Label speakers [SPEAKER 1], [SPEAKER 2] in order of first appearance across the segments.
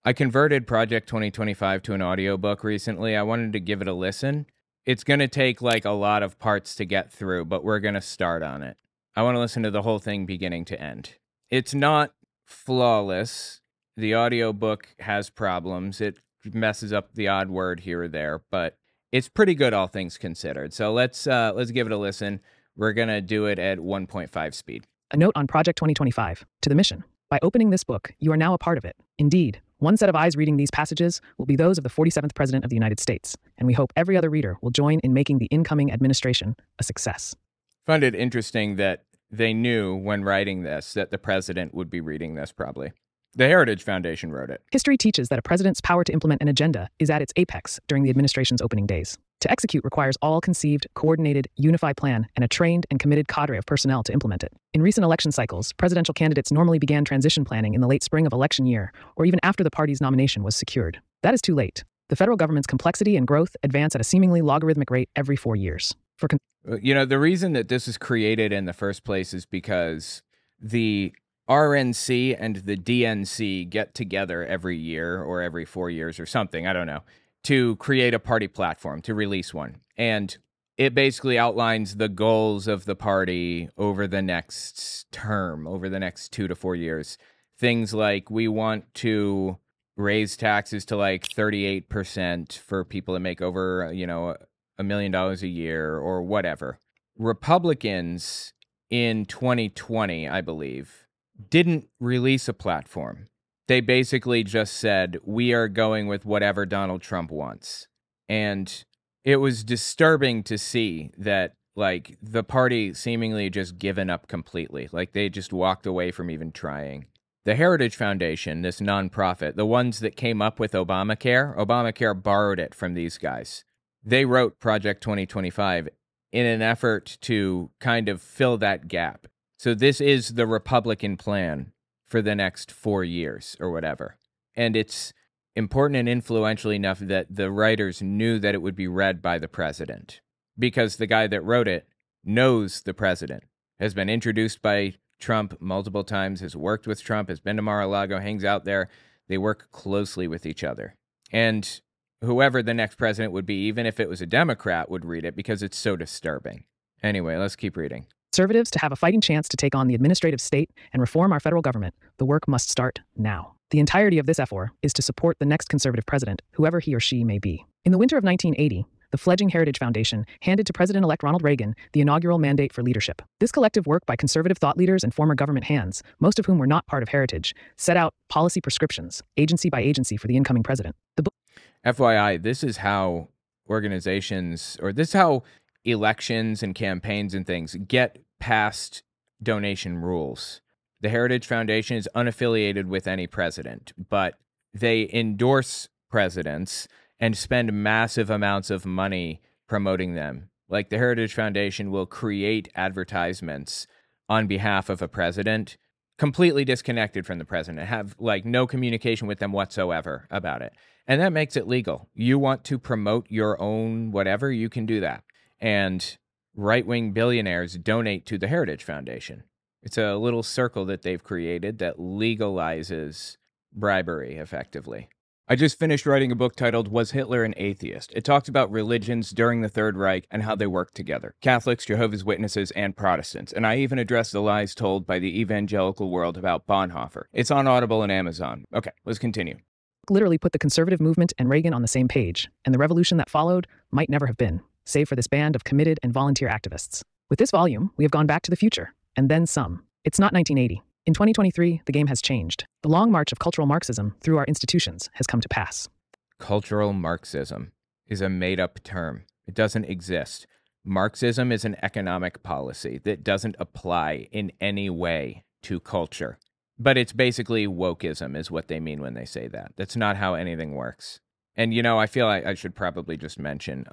[SPEAKER 1] I converted Project 2025 to an audiobook recently. I wanted to give it a listen. It's going to take like a lot of parts to get through, but we're going to start on it. I want to listen to the whole thing beginning to end. It's not flawless. The audiobook has problems. It messes up the odd word here or there, but it's pretty good, all things considered. So let's give it a listen. We're going to do it at 1.5 speed.
[SPEAKER 2] A note on Project 2025. To the mission. By opening this book, you are now a part of it. Indeed, one set of eyes reading these passages will be those of the 47th President of the United States, and we hope every other reader will join in making the incoming administration a success.
[SPEAKER 1] I find it interesting that they knew when writing this that the president would be reading this probably. The Heritage Foundation wrote it.
[SPEAKER 2] History teaches that a president's power to implement an agenda is at its apex during the administration's opening days. To execute requires all conceived, coordinated, unified plan and a trained and committed cadre of personnel to implement it. In recent election cycles, presidential candidates normally began transition planning in the late spring of election year, or even after the party's nomination was secured. That is too late. The federal government's complexity and growth advance at a seemingly logarithmic rate every 4 years.
[SPEAKER 1] The reason that this is created in the first place is because the RNC and the DNC get together every year or every 4 years or something, I don't know, to create a party platform, to release one. And it basically outlines the goals of the party over the next term, over the next 2 to 4 years. Things like we want to raise taxes to like 38% for people that make over, $1 million a year or whatever. Republicans in 2020, I believe, didn't release a platform. They basically just said, we are going with whatever Donald Trump wants. And it was disturbing to see that, like, the party seemingly just given up completely. Like, they just walked away from even trying. The Heritage Foundation, this nonprofit, the ones that came up with Obamacare borrowed it from these guys. They wrote Project 2025 in an effort to kind of fill that gap. So this is the Republican plan for the next 4 years or whatever. And it's important and influential enough that the writers knew that it would be read by the president, because the guy that wrote it knows the president, has been introduced by Trump multiple times, has worked with Trump, has been to Mar-a-Lago, hangs out there. They work closely with each other. And whoever the next president would be, even if it was a Democrat, would read it because it's so disturbing. Anyway, let's keep reading.
[SPEAKER 2] Conservatives to have a fighting chance to take on the administrative state and reform our federal government, the work must start now. The entirety of this effort is to support the next conservative president, whoever he or she may be. In the winter of 1980, the fledgling Heritage Foundation handed to President-elect Ronald Reagan the inaugural mandate for leadership. This collective work by conservative thought leaders and former government hands, most of whom were not part of Heritage, set out policy prescriptions, agency by agency, for the incoming president.
[SPEAKER 1] FYI, this is how organizations, or this is how elections and campaigns and things get past donation rules. The Heritage Foundation is unaffiliated with any president, but they endorse presidents and spend massive amounts of money promoting them. Like, the Heritage Foundation will create advertisements on behalf of a president, completely disconnected from the president, have like no communication with them whatsoever about it. And that makes it legal. You want to promote your own whatever, you can do that. And right-wing billionaires donate to the Heritage Foundation. It's a little circle that they've created that legalizes bribery, effectively. I just finished writing a book titled Was Hitler an Atheist? It talks about religions during the Third Reich and how they work together. Catholics, Jehovah's Witnesses, and Protestants. And I even address the lies told by the evangelical world about Bonhoeffer. It's on Audible and Amazon. Okay, let's continue.
[SPEAKER 2] Literally put the conservative movement and Reagan on the same page, and the revolution that followed might never have been, save for this band of committed and volunteer activists. With this volume, we have gone back to the future, and then some. It's not 1980. In 2023, the game has changed. The long march of cultural Marxism through our institutions has come to pass.
[SPEAKER 1] Cultural Marxism is a made-up term. It doesn't exist. Marxism is an economic policy that doesn't apply in any way to culture. But it's basically wokeism is what they mean when they say that. That's not how anything works. And, I feel like I should probably just mention,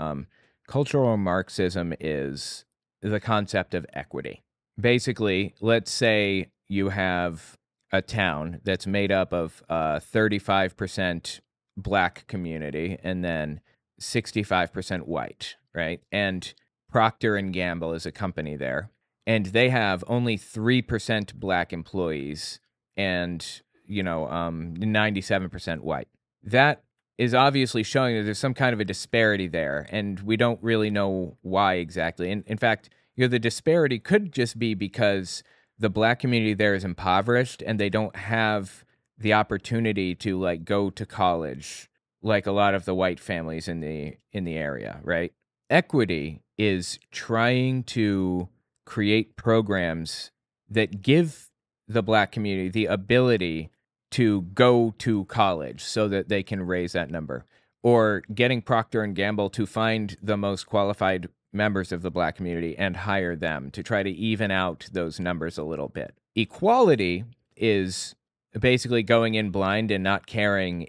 [SPEAKER 1] cultural Marxism is the concept of equity. Basically, let's say you have a town that's made up of 35% black community and then 65% white, right? And Procter & Gamble is a company there, and they have only 3% black employees and 97% white. That is obviously showing that there's some kind of a disparity there, and we don't really know why exactly. In fact, the disparity could just be because the black community there is impoverished and they don't have the opportunity to like go to college like a lot of the white families in the area, right? Equity is trying to create programs that give the black community the ability to go to college so that they can raise that number, or getting Procter and Gamble to find the most qualified members of the black community and hire them to try to even out those numbers a little bit. Equality is basically going in blind and not caring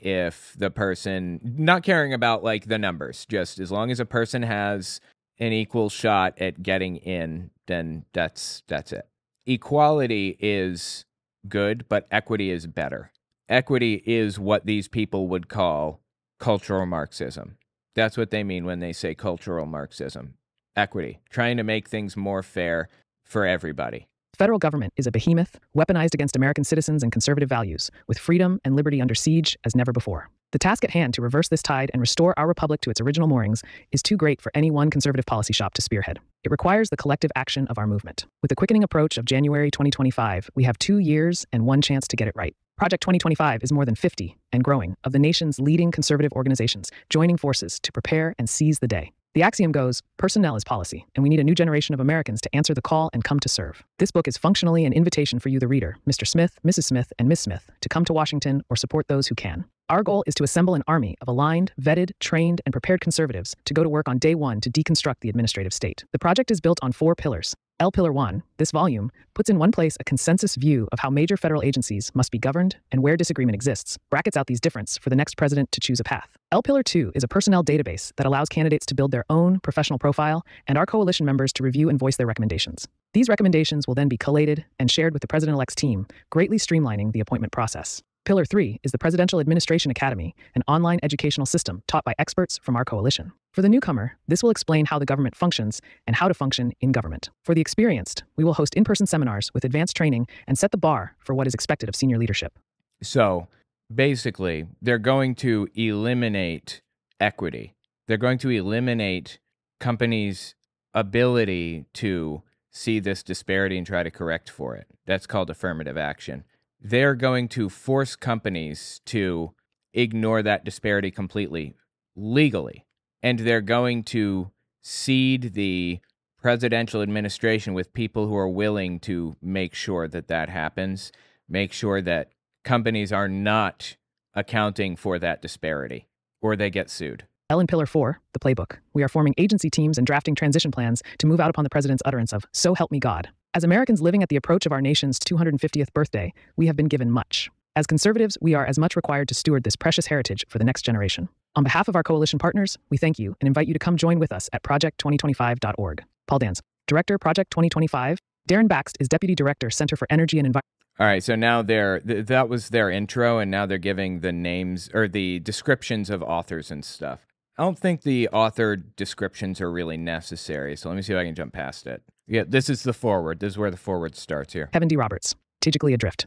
[SPEAKER 1] not caring about like the numbers. Just as long as a person has an equal shot at getting in, then that's it. Equality is good, but equity is better. Equity is what these people would call cultural Marxism. That's what they mean when they say cultural Marxism. Equity, trying to make things more fair for everybody.
[SPEAKER 2] The federal government is a behemoth weaponized against American citizens and conservative values, with freedom and liberty under siege as never before. The task at hand to reverse this tide and restore our republic to its original moorings is too great for any one conservative policy shop to spearhead. It requires the collective action of our movement. With the quickening approach of January 2025, we have 2 years and one chance to get it right. Project 2025 is more than 50, and growing, of the nation's leading conservative organizations joining forces to prepare and seize the day. The axiom goes, personnel is policy, and we need a new generation of Americans to answer the call and come to serve. This book is functionally an invitation for you, the reader, Mr. Smith, Mrs. Smith, and Ms. Smith, to come to Washington or support those who can. Our goal is to assemble an army of aligned, vetted, trained, and prepared conservatives to go to work on day one to deconstruct the administrative state. The project is built on 4 pillars. L Pillar 1, this volume, puts in one place a consensus view of how major federal agencies must be governed and where disagreement exists, brackets out these differences for the next president to choose a path. L Pillar 2 is a personnel database that allows candidates to build their own professional profile and our coalition members to review and voice their recommendations. These recommendations will then be collated and shared with the president-elect's team, greatly streamlining the appointment process. Pillar 3 is the Presidential Administration Academy, an online educational system taught by experts from our coalition. For the newcomer, this will explain how the government functions and how to function in government. For the experienced, we will host in-person seminars with advanced training and set the bar for what is expected of senior leadership.
[SPEAKER 1] So, basically, they're going to eliminate equity. They're going to eliminate companies' ability to see this disparity and try to correct for it. That's called affirmative action. They're going to force companies to ignore that disparity completely, legally. And they're going to seed the presidential administration with people who are willing to make sure that that happens, make sure that companies are not accounting for that disparity, or they get sued.
[SPEAKER 2] L in Pillar 4, the playbook. We are forming agency teams and drafting transition plans to move out upon the president's utterance of, "So help me God." As Americans living at the approach of our nation's 250th birthday, we have been given much. As conservatives, we are as much required to steward this precious heritage for the next generation. On behalf of our coalition partners, we thank you and invite you to come join with us at project2025.org. Paul Dans, Director, Project 2025. Darren Baxt is Deputy Director, Center for Energy and Environment.
[SPEAKER 1] All right, so now that was their intro, and now they're giving the names or the descriptions of authors and stuff. I don't think the author descriptions are really necessary, so let me see if I can jump past it. Yeah, this is the forward. This is where the forward starts here.
[SPEAKER 2] Kevin D. Roberts, Strategically Adrift.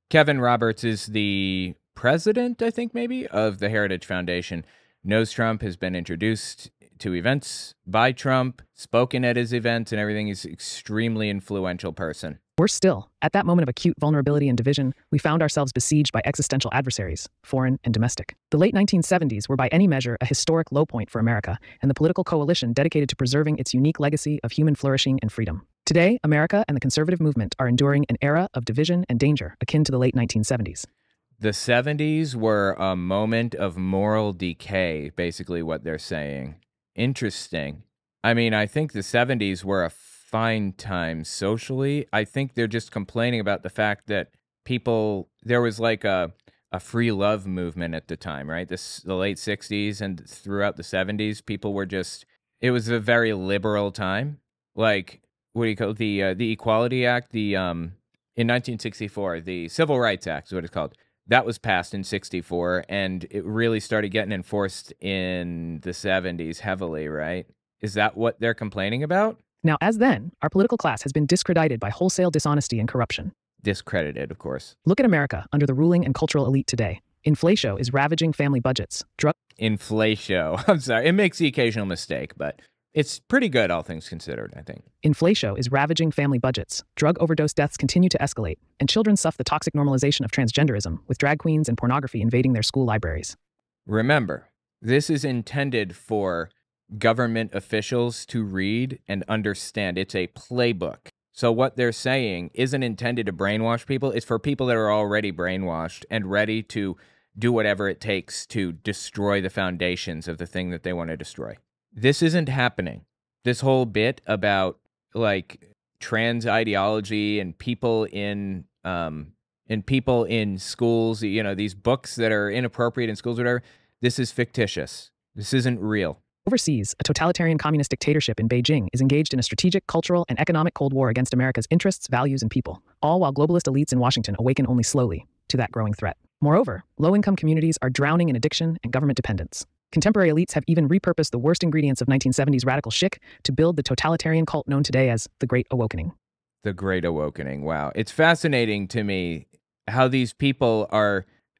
[SPEAKER 1] Kevin Roberts is the president, I think maybe, of the Heritage Foundation. Knows Trump, has been introduced to events by Trump, spoken at his events and everything. He's an extremely influential person.
[SPEAKER 2] Worse still, at that moment of acute vulnerability and division, we found ourselves besieged by existential adversaries, foreign and domestic. The late 1970s were by any measure a historic low point for America and the political coalition dedicated to preserving its unique legacy of human flourishing and freedom. Today, America and the conservative movement are enduring an era of division and danger akin to the late 1970s.
[SPEAKER 1] The 70s were a moment of moral decay, basically what they're saying. Interesting. I mean, I think the 70s were a fine time socially. I think they're just complaining about the fact that there was like a free love movement at the time, right? The late 60s and throughout the 70s, people were it was a very liberal time. Like, what do you call it? The Equality Act, in 1964, the Civil Rights Act is what it's called. That was passed in 64, and it really started getting enforced in the 70s heavily, right? Is that what they're complaining about?
[SPEAKER 2] Now, as then, our political class has been discredited by wholesale dishonesty and corruption.
[SPEAKER 1] Discredited, of course.
[SPEAKER 2] Look at America under the ruling and cultural elite today. Inflatio is ravaging family budgets.
[SPEAKER 1] Inflatio. I'm sorry. It makes the occasional mistake, but it's pretty good, all things considered, I think.
[SPEAKER 2] Inflatio is ravaging family budgets. Drug overdose deaths continue to escalate, and children suffer the toxic normalization of transgenderism, with drag queens and pornography invading their school libraries.
[SPEAKER 1] Remember, this is intended for government officials to read and understand. It's a playbook. So what they're saying isn't intended to brainwash people. It's for people that are already brainwashed and ready to do whatever it takes to destroy the foundations of the thing that they want to destroy. This isn't happening. This whole bit about like trans ideology and people in schools, you know, these books that are inappropriate in schools, whatever. This is fictitious. This isn't real.
[SPEAKER 2] Overseas, a totalitarian communist dictatorship in Beijing is engaged in a strategic, cultural, and economic Cold War against America's interests, values, and people, all while globalist elites in Washington awaken only slowly to that growing threat. Moreover, low-income communities are drowning in addiction and government dependence. Contemporary elites have even repurposed the worst ingredients of 1970s radical chic to build the totalitarian cult known today as the Great Awakening.
[SPEAKER 1] The Great Awakening, wow. It's fascinating to me how these people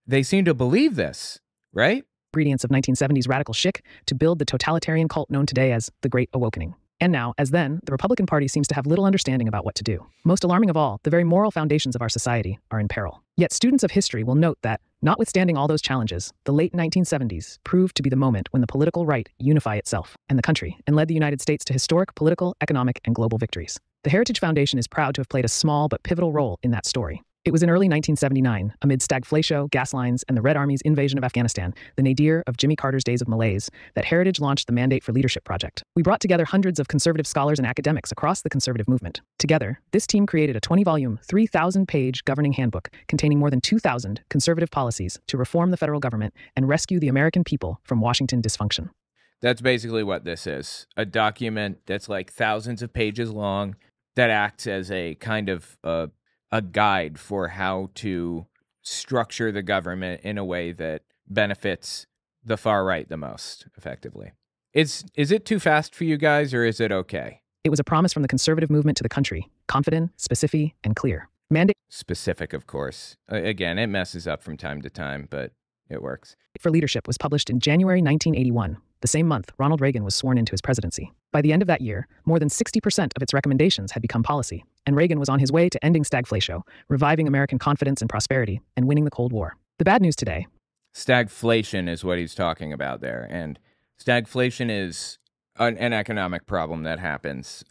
[SPEAKER 1] they seem to believe this, right?
[SPEAKER 2] Ingredients of 1970s radical chic to build the totalitarian cult known today as the Great Awakening. And now, as then, the Republican Party seems to have little understanding about what to do. Most alarming of all, the very moral foundations of our society are in peril. Yet students of history will note that, notwithstanding all those challenges, the late 1970s proved to be the moment when the political right unified itself and the country and led the United States to historic political, economic, and global victories. The Heritage Foundation is proud to have played a small but pivotal role in that story. It was in early 1979, amid stagflatio, gas lines, and the Red Army's invasion of Afghanistan, the nadir of Jimmy Carter's days of malaise, that Heritage launched the Mandate for Leadership project. We brought together hundreds of conservative scholars and academics across the conservative movement. Together, this team created a 20-volume, 3,000-page governing handbook containing more than 2,000 conservative policies to reform the federal government and rescue the American people from Washington dysfunction.
[SPEAKER 1] That's basically what this is. A document that's like thousands of pages long that acts as a kind of a guide for how to structure the government in a way that benefits the far right the most effectively. Is it too fast for you guys, or is it okay?
[SPEAKER 2] It was a promise from the conservative movement to the country, confident, specific, and clear. Mandate
[SPEAKER 1] Specific, of course. Again, it messes up from time to time, but it works.
[SPEAKER 2] for Leadership was published in January 1981. The same month, Ronald Reagan was sworn into his presidency. By the end of that year, more than 60% of its recommendations had become policy, and Reagan was on his way to ending stagflatio, reviving American confidence and prosperity, and winning the Cold War. The bad news today.
[SPEAKER 1] Stagflation is what he's talking about there, and stagflation is an economic problem that happens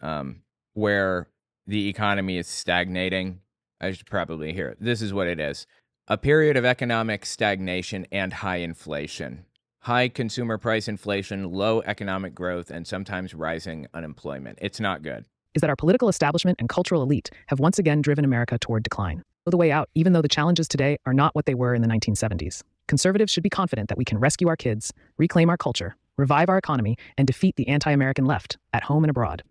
[SPEAKER 1] where the economy is stagnating. I should probably hear it. This is what it is. A period of economic stagnation and high inflation. High consumer price inflation, low economic growth, and sometimes rising unemployment. It's not good.
[SPEAKER 2] Is that our political establishment and cultural elite have once again driven America toward decline. The way out, even though the challenges today are not what they were in the 1970s. Conservatives should be confident that we can rescue our kids, reclaim our culture, revive our economy, and defeat the anti-American left, at home and abroad.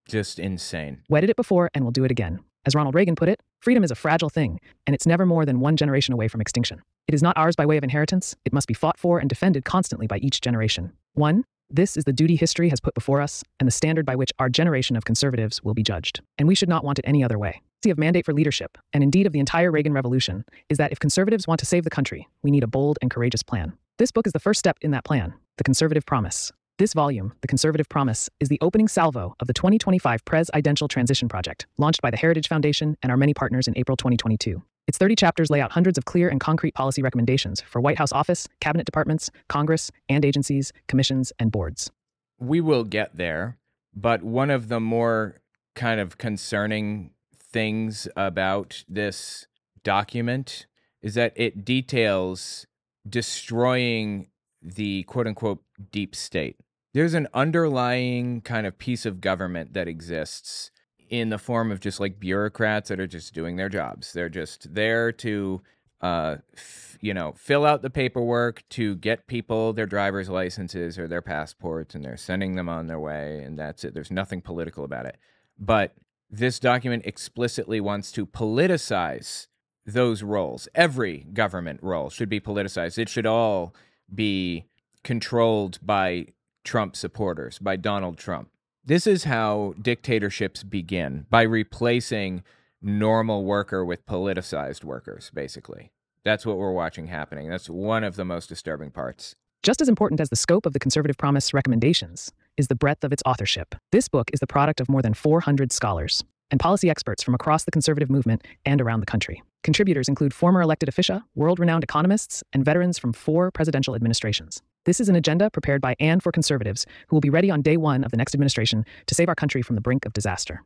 [SPEAKER 1] Just insane.
[SPEAKER 2] We did it before, and we'll do it again. As Ronald Reagan put it, freedom is a fragile thing, and it's never more than one generation away from extinction. It is not ours by way of inheritance. It must be fought for and defended constantly by each generation. 1. This is the duty history has put before us, and the standard by which our generation of conservatives will be judged. And we should not want it any other way. The of Mandate for Leadership, and indeed of the entire Reagan Revolution, is that if conservatives want to save the country, we need a bold and courageous plan. This book is the first step in that plan, The Conservative Promise. This volume, The Conservative Promise, is the opening salvo of the 2025 Presidential Transition Project, launched by the Heritage Foundation and our many partners in April 2022. Its 30 chapters lay out hundreds of clear and concrete policy recommendations for White House office, cabinet departments, Congress, and agencies, commissions, and boards.
[SPEAKER 1] We will get there, but one of the more kind of concerning things about this document is that it details destroying the quote-unquote deep state. There's an underlying kind of piece of government that exists in the form of just like bureaucrats that are just doing their jobs. They're just there to, fill out the paperwork, to get people their driver's licenses or their passports, and they're sending them on their way, and that's it. There's nothing political about it. But this document explicitly wants to politicize those roles. Every government role should be politicized. It should all be controlled by Trump supporters, by Donald Trump. This is how dictatorships begin, by replacing normal worker with politicized workers, basically. That's what we're watching happening. That's one of the most disturbing parts.
[SPEAKER 2] Just as important as the scope of the Conservative Promise recommendations is the breadth of its authorship. This book is the product of more than 400 scholars and policy experts from across the conservative movement and around the country. Contributors include former elected officia, world-renowned economists, and veterans from 4 presidential administrations. This is an agenda prepared by and for conservatives who will be ready on day 1 of the next administration to save our country from the brink of disaster.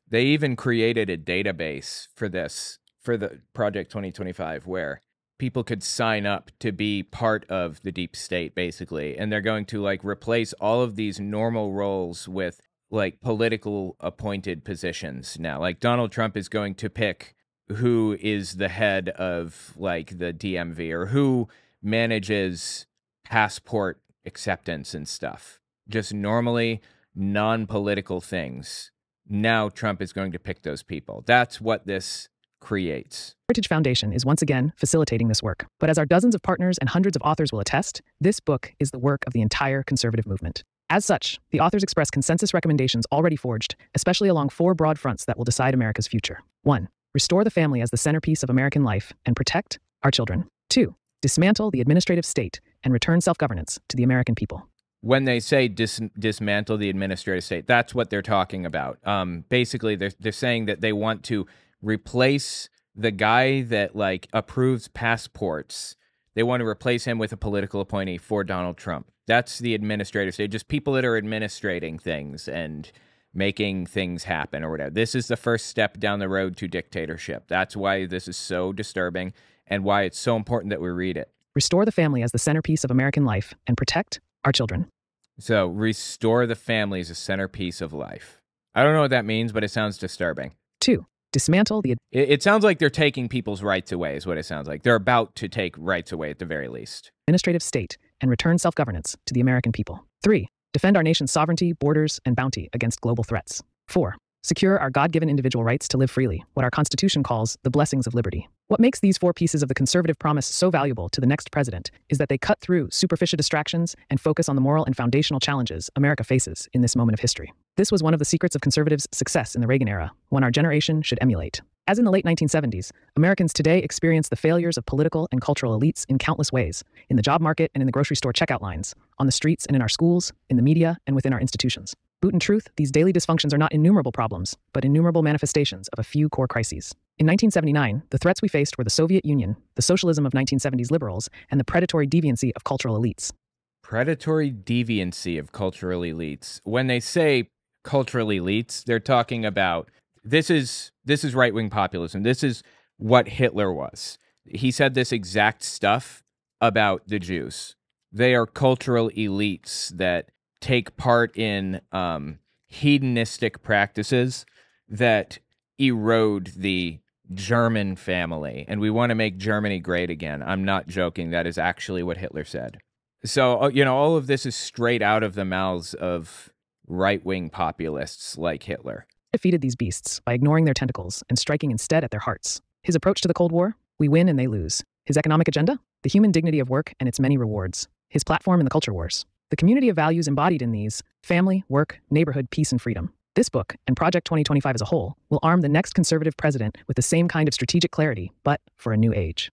[SPEAKER 1] They even created a database for this, for the Project 2025, where people could sign up to be part of the deep state, basically. And they're going to like replace all of these normal roles with like political appointed positions now. Like Donald Trump is going to pick who is the head of like the DMV or who manages passport acceptance and stuff. Just normally non-political things. Now Trump is going to pick those people. That's what this creates.
[SPEAKER 2] Heritage Foundation is once again facilitating this work. But as our dozens of partners and hundreds of authors will attest, this book is the work of the entire conservative movement. As such, the authors express consensus recommendations already forged, especially along 4 broad fronts that will decide America's future. 1. Restore the family as the centerpiece of American life and protect our children. 2. Dismantle the administrative state and return self-governance to the American people.
[SPEAKER 1] When they say dismantle the administrative state, that's what they're talking about. Basically, they're saying that they want to replace the guy that like approves passports. They want to replace him with a political appointee for Donald Trump. That's the administrative state, just people that are administrating things and making things happen or whatever. This is the first step down the road to dictatorship. That's why this is so disturbing and why it's so important that we read it.
[SPEAKER 2] Restore the family as the centerpiece of American life and protect our children.
[SPEAKER 1] So, restore the family as a centerpiece of life. I don't know what that means, but it sounds disturbing.
[SPEAKER 2] 2. Dismantle the...
[SPEAKER 1] It sounds like they're taking people's rights away, is what it sounds like. They're about to take rights away at the very least.
[SPEAKER 2] Administrative state and return self-governance to the American people. 3. Defend our nation's sovereignty, borders, and bounty against global threats. 4. Secure our God-given individual rights to live freely, what our Constitution calls the blessings of liberty. What makes these 4 pieces of the conservative promise so valuable to the next president is that they cut through superficial distractions and focus on the moral and foundational challenges America faces in this moment of history. This was one of the secrets of conservatives' success in the Reagan era, one our generation should emulate. As in the late 1970s, Americans today experience the failures of political and cultural elites in countless ways, in the job market and in the grocery store checkout lines, on the streets and in our schools, in the media and within our institutions. Boot and truth, these daily dysfunctions are not innumerable problems, but innumerable manifestations of a few core crises. In 1979, the threats we faced were the Soviet Union, the socialism of 1970s liberals, and the predatory deviancy of cultural elites.
[SPEAKER 1] Predatory deviancy of cultural elites. When they say cultural elites, they're talking about this is right-wing populism. This is what Hitler was. He said this exact stuff about the Jews. They are cultural elites that take part in hedonistic practices that erode the German family. And we want to make Germany great again. I'm not joking. That is actually what Hitler said. So, all of this is straight out of the mouths of right-wing populists like Hitler.
[SPEAKER 2] Defeated these beasts by ignoring their tentacles and striking instead at their hearts. His approach to the Cold War? We win and they lose. His economic agenda? The human dignity of work and its many rewards. His platform in the culture wars. The community of values embodied in these: family, work, neighborhood, peace, and freedom. This book, and Project 2025 as a whole, will arm the next conservative president with the same kind of strategic clarity, but for a new age.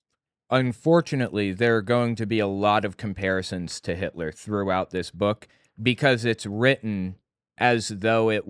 [SPEAKER 1] Unfortunately, there are going to be a lot of comparisons to Hitler throughout this book because it's written as though it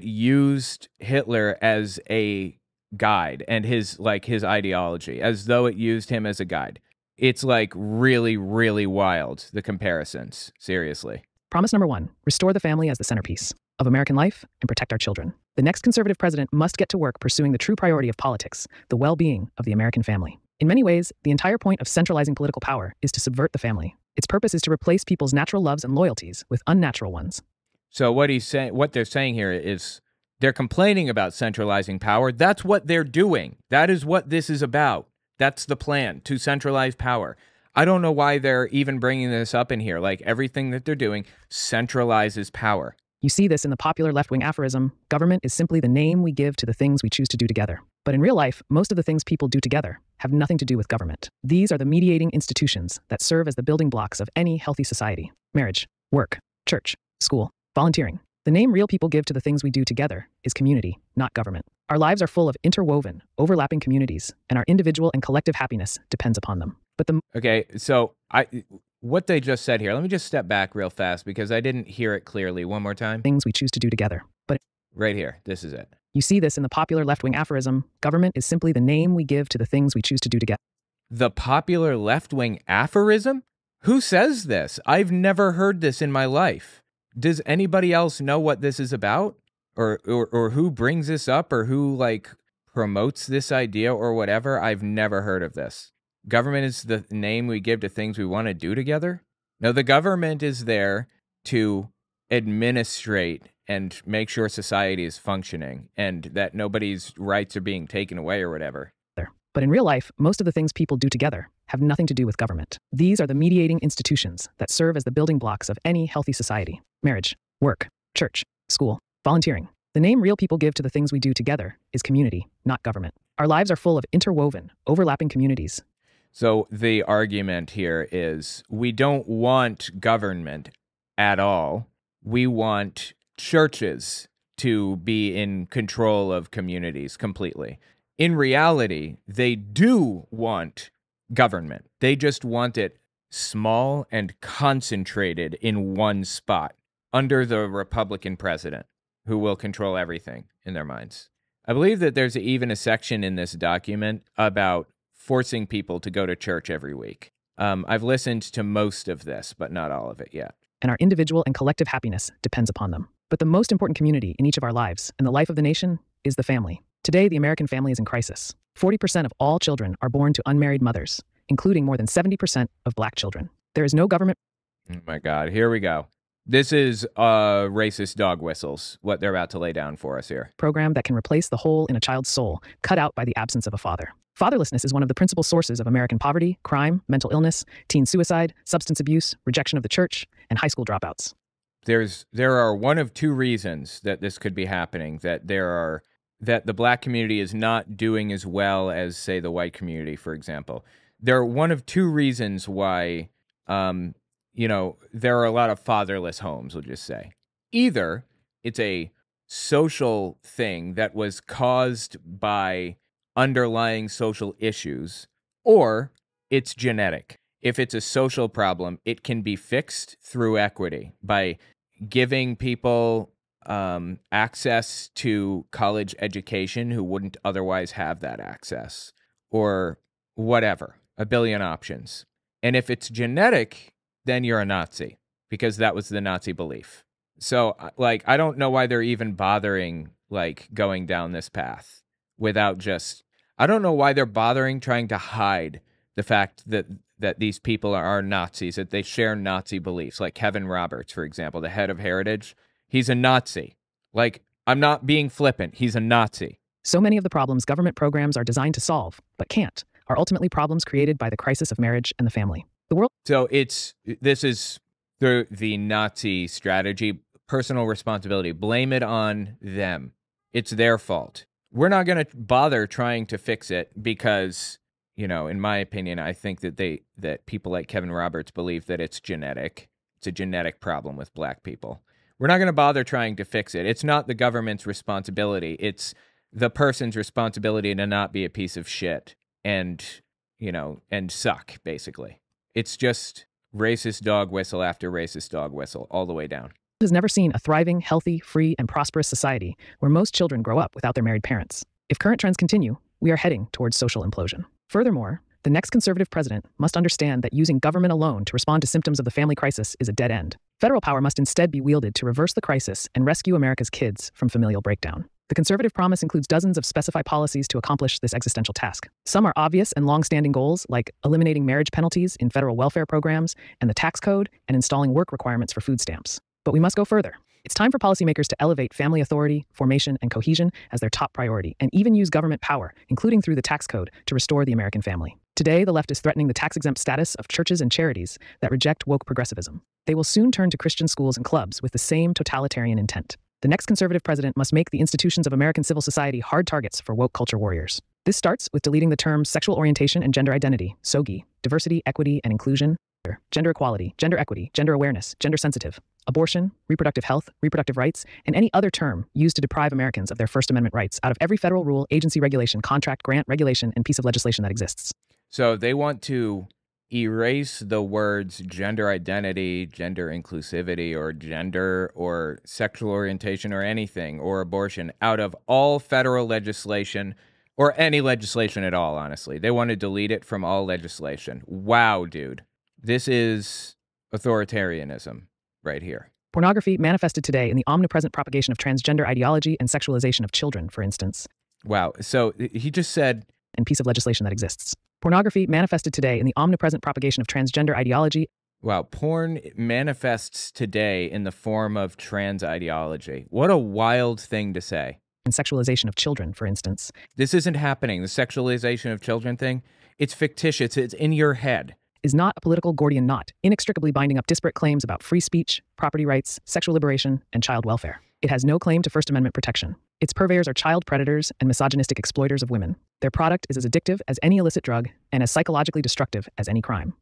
[SPEAKER 1] used Hitler as a guide and his ideology, as though it used him as a guide. It's like really, really wild, the comparisons, seriously.
[SPEAKER 2] Promise number 1, restore the family as the centerpiece of American life and protect our children. The next conservative president must get to work pursuing the true priority of politics, the well-being of the American family. In many ways, the entire point of centralizing political power is to subvert the family. Its purpose is to replace people's natural loves and loyalties with unnatural ones.
[SPEAKER 1] So what they're saying here is they're complaining about centralizing power. That's what they're doing. That is what this is about. That's the plan, to centralize power. I don't know why they're even bringing this up in here. Like, everything that they're doing centralizes power.
[SPEAKER 2] You see this in the popular left-wing aphorism, government is simply the name we give to the things we choose to do together. But in real life, most of the things people do together have nothing to do with government. These are the mediating institutions that serve as the building blocks of any healthy society: marriage, work, church, school, volunteering, The name real people give to the things we do together is community, not government. Our lives are full of interwoven, overlapping communities, and our individual and collective happiness depends upon them.
[SPEAKER 1] Okay, so what they just said here, let me just step back real fast because I didn't hear it clearly. One more time.
[SPEAKER 2] Things we choose to do together. But
[SPEAKER 1] right here, this is it.
[SPEAKER 2] You see this in the popular left-wing aphorism, government is simply the name we give to the things we choose to do together.
[SPEAKER 1] The popular left-wing aphorism? Who says this? I've never heard this in my life. Does anybody else know what this is about? Or who brings this up or who promotes this idea or whatever? I've never heard of this. Government is the name we give to things we want to do together? No, the government is there to administrate and make sure society is functioning and that nobody's rights are being taken away or whatever.
[SPEAKER 2] But in real life, most of the things people do together have nothing to do with government. These are the mediating institutions that serve as the building blocks of any healthy society. Marriage, work, church, school, volunteering. The name real people give to the things we do together is community, not government. Our lives are full of interwoven, overlapping communities.
[SPEAKER 1] So the argument here is we don't want government at all. We want churches to be in control of communities completely. In reality, they do want government. They just want it small and concentrated in one spot under the Republican president who will control everything in their minds. I believe that there's even a section in this document about forcing people to go to church every week. I've listened to most of this, but not all of it yet.
[SPEAKER 2] And our individual and collective happiness depends upon them. But the most important community in each of our lives and the life of the nation is the family. Today, the American family is in crisis. 40% of all children are born to unmarried mothers, including more than 70% of black children. There is no government.
[SPEAKER 1] Oh my God, here we go. This is racist dog whistles, what they're about to lay down for us here.
[SPEAKER 2] Program that can replace the hole in a child's soul, cut out by the absence of a father. Fatherlessness is one of the principal sources of American poverty, crime, mental illness, teen suicide, substance abuse, rejection of the church, and high school dropouts.
[SPEAKER 1] There are one of two reasons that this could be happening, that the black community is not doing as well as, say, the white community, for example. There are one of two reasons why, there are a lot of fatherless homes, we'll just say. Either it's a social thing that was caused by underlying social issues, or it's genetic. If it's a social problem, it can be fixed through equity by giving people access to college education who wouldn't otherwise have that access, or whatever, a billion options. And if it's genetic, then you're a Nazi, because that was the Nazi belief. So, I don't know why they're even bothering, going down this path without just... I don't know why they're bothering trying to hide the fact that these people are Nazis, that they share Nazi beliefs, like Kevin Roberts, for example, the head of Heritage. He's a Nazi. I'm not being flippant. He's a Nazi.
[SPEAKER 2] So many of the problems government programs are designed to solve, but can't, are ultimately problems created by the crisis of marriage and the family.
[SPEAKER 1] So this is the Nazi strategy, personal responsibility. Blame it on them. It's their fault. We're not going to bother trying to fix it because, in my opinion, I think that people like Kevin Roberts believe that it's genetic. It's a genetic problem with black people. We're not going to bother trying to fix it. It's not the government's responsibility. It's the person's responsibility to not be a piece of shit and suck, basically. It's just racist dog whistle after racist dog whistle all the way down.
[SPEAKER 2] Has never seen a thriving, healthy, free, and prosperous society where most children grow up without their married parents. If current trends continue, we are heading towards social implosion. Furthermore, the next conservative president must understand that using government alone to respond to symptoms of the family crisis is a dead end. Federal power must instead be wielded to reverse the crisis and rescue America's kids from familial breakdown. The conservative promise includes dozens of specified policies to accomplish this existential task. Some are obvious and long-standing goals, like eliminating marriage penalties in federal welfare programs and the tax code and installing work requirements for food stamps. But we must go further. It's time for policymakers to elevate family authority, formation, and cohesion as their top priority, and even use government power, including through the tax code, to restore the American family. Today, the left is threatening the tax-exempt status of churches and charities that reject woke progressivism. They will soon turn to Christian schools and clubs with the same totalitarian intent. The next conservative president must make the institutions of American civil society hard targets for woke culture warriors. This starts with deleting the terms sexual orientation and gender identity, SOGI, diversity, equity, and inclusion, gender equality, gender equity, gender awareness, gender sensitive, abortion, reproductive health, reproductive rights, and any other term used to deprive Americans of their First Amendment rights out of every federal rule, agency regulation, contract, grant, regulation, and piece of legislation that exists.
[SPEAKER 1] So they want to erase the words gender identity, gender inclusivity, or gender or sexual orientation or anything, or abortion out of all federal legislation or any legislation at all, honestly. They want to delete it from all legislation. Wow, dude. This is authoritarianism right here.
[SPEAKER 2] Pornography manifested today in the omnipresent propagation of transgender ideology and sexualization of children, for instance.
[SPEAKER 1] Wow. So he just said,
[SPEAKER 2] and piece of legislation that exists. Pornography manifested today in the omnipresent propagation of transgender ideology.
[SPEAKER 1] Wow, porn manifests today in the form of trans ideology. What a wild thing to say.
[SPEAKER 2] And sexualization of children, for instance.
[SPEAKER 1] This isn't happening. The sexualization of children thing, it's fictitious. It's in your head.
[SPEAKER 2] Is not a political Gordian knot, inextricably binding up disparate claims about free speech, property rights, sexual liberation, and child welfare. It has no claim to First Amendment protection. Its purveyors are child predators and misogynistic exploiters of women. Their product is as addictive as any illicit drug and as psychologically destructive as any crime.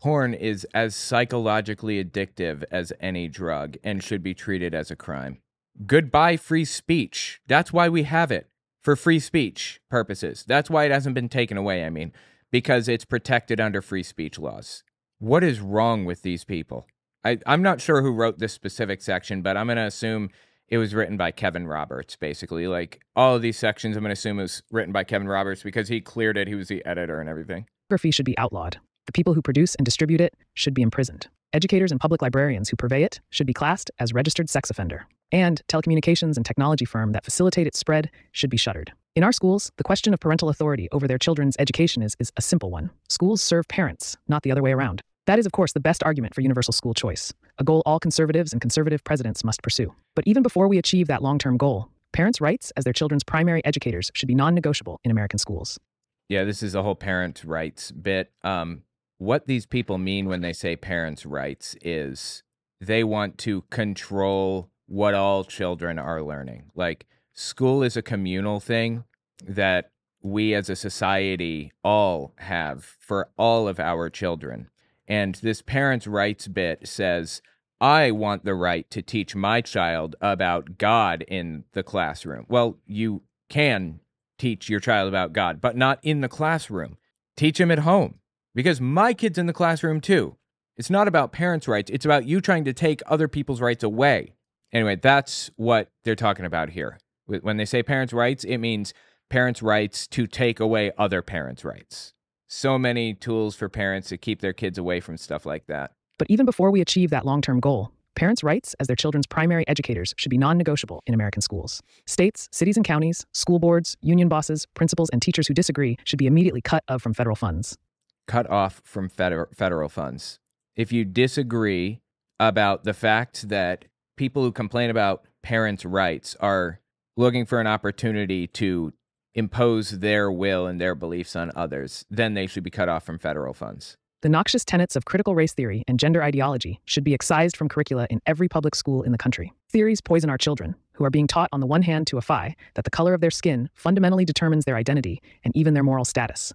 [SPEAKER 1] Porn is as psychologically addictive as any drug and should be treated as a crime. Goodbye free speech. That's why we have it, for free speech purposes. That's why it hasn't been taken away, because it's protected under free speech laws. What is wrong with these people? I'm not sure who wrote this specific section, but I'm going to assume it was written by Kevin Roberts, basically. Like, all of these sections, I'm going to assume it was written by Kevin Roberts because he cleared it. He was the editor and everything.
[SPEAKER 2] Pornography should be outlawed. The people who produce and distribute it should be imprisoned. Educators and public librarians who purvey it should be classed as registered sex offender. And telecommunications and technology firm that facilitate its spread should be shuttered. In our schools, the question of parental authority over their children's education is a simple one. Schools serve parents, not the other way around. That is, of course, the best argument for universal school choice, a goal all conservatives and conservative presidents must pursue. But even before we achieve that long-term goal, parents' rights as their children's primary educators should be non-negotiable in American schools.
[SPEAKER 1] Yeah, this is the whole parent rights bit. What these people mean when they say parents' rights is they want to control what all children are learning. Like, school is a communal thing that we as a society all have for all of our children. And this parents' rights bit says, I want the right to teach my child about God in the classroom. Well, you can teach your child about God, but not in the classroom. Teach him at home, because my kid's in the classroom too. It's not about parents' rights. It's about you trying to take other people's rights away. Anyway, that's what they're talking about here. When they say parents' rights, it means parents' rights to take away other parents' rights. So many tools for parents to keep their kids away from stuff like that.
[SPEAKER 2] But even before we achieve that long-term goal, parents' rights as their children's primary educators should be non-negotiable in American schools. States, cities and counties, school boards, union bosses, principals, and teachers who disagree should be immediately cut off from federal funds.
[SPEAKER 1] Cut off from federal funds. If you disagree about the fact that people who complain about parents' rights are looking for an opportunity to impose their will and their beliefs on others, then they should be cut off from federal funds.
[SPEAKER 2] The noxious tenets of critical race theory and gender ideology should be excised from curricula in every public school in the country. Theories poison our children, who are being taught on the one hand to affirm that the color of their skin fundamentally determines their identity and even their moral status.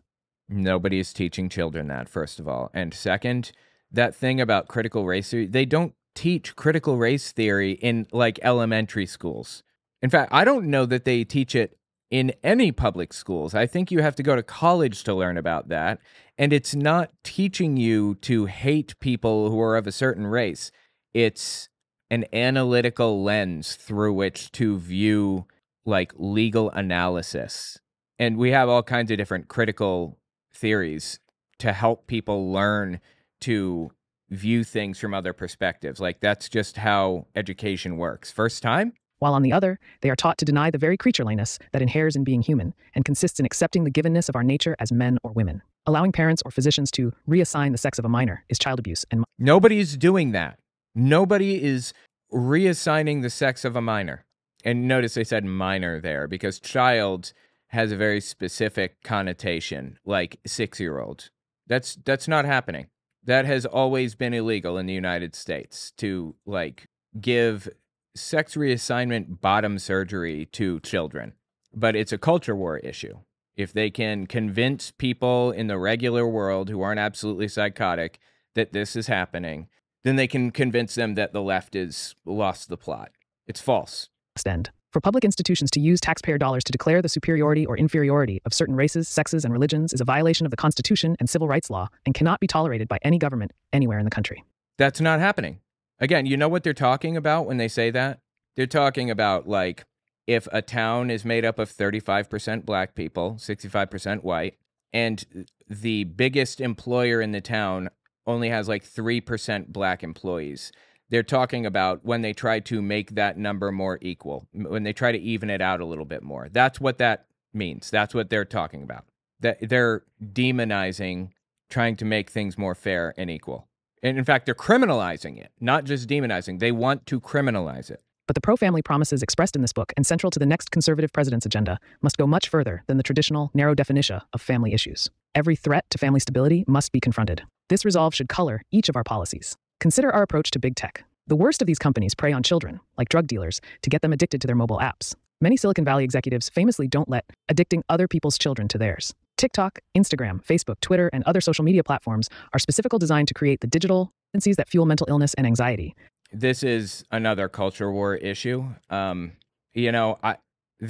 [SPEAKER 1] Nobody is teaching children that, first of all. And second, that thing about critical race theory, they don't teach critical race theory in, like, elementary schools. In fact, I don't know that they teach it in any public schools. I think you have to go to college to learn about that. And it's not teaching you to hate people who are of a certain race. It's an analytical lens through which to view, like, legal analysis. And we have all kinds of different critical theories to help people learn to view things from other perspectives. Like, that's just how education works. First time?
[SPEAKER 2] While on the other, they are taught to deny the very creatureliness that inheres in being human and consists in accepting the givenness of our nature as men or women. Allowing parents or physicians to reassign the sex of a minor is child abuse. And
[SPEAKER 1] nobody's doing that. Nobody is reassigning the sex of a minor. And notice they said minor there because child has a very specific connotation, like 6-year-old. That's not happening. That has always been illegal in the United States to, like, give sex reassignment bottom surgery to children. But it's a culture war issue. If they can convince people in the regular world who aren't absolutely psychotic that this is happening, then they can convince them that the left is lost the plot. It's false.
[SPEAKER 2] End. For public institutions to use taxpayer dollars to declare the superiority or inferiority of certain races, sexes, and religions is a violation of the Constitution and civil rights law and cannot be tolerated by any government anywhere in the country.
[SPEAKER 1] That's not happening. Again, you know what they're talking about when they say that? They're talking about, like, if a town is made up of 35% black people, 65% white, and the biggest employer in the town only has like 3% black employees. They're talking about when they try to make that number more equal, when they try to even it out a little bit more. That's what that means. That's what they're talking about. That they're demonizing, trying to make things more fair and equal. And in fact, they're criminalizing it, not just demonizing. They want to criminalize it.
[SPEAKER 2] But the pro-family promises expressed in this book and central to the next conservative president's agenda must go much further than the traditional narrow definition of family issues. Every threat to family stability must be confronted. This resolve should color each of our policies. Consider our approach to big tech. The worst of these companies prey on children, like drug dealers, to get them addicted to their mobile apps. Many Silicon Valley executives famously don't let addicting other people's children to theirs. TikTok, Instagram, Facebook, Twitter, and other social media platforms are specifically designed to create the digital tendencies that fuel mental illness and anxiety.
[SPEAKER 1] This is another culture war issue. There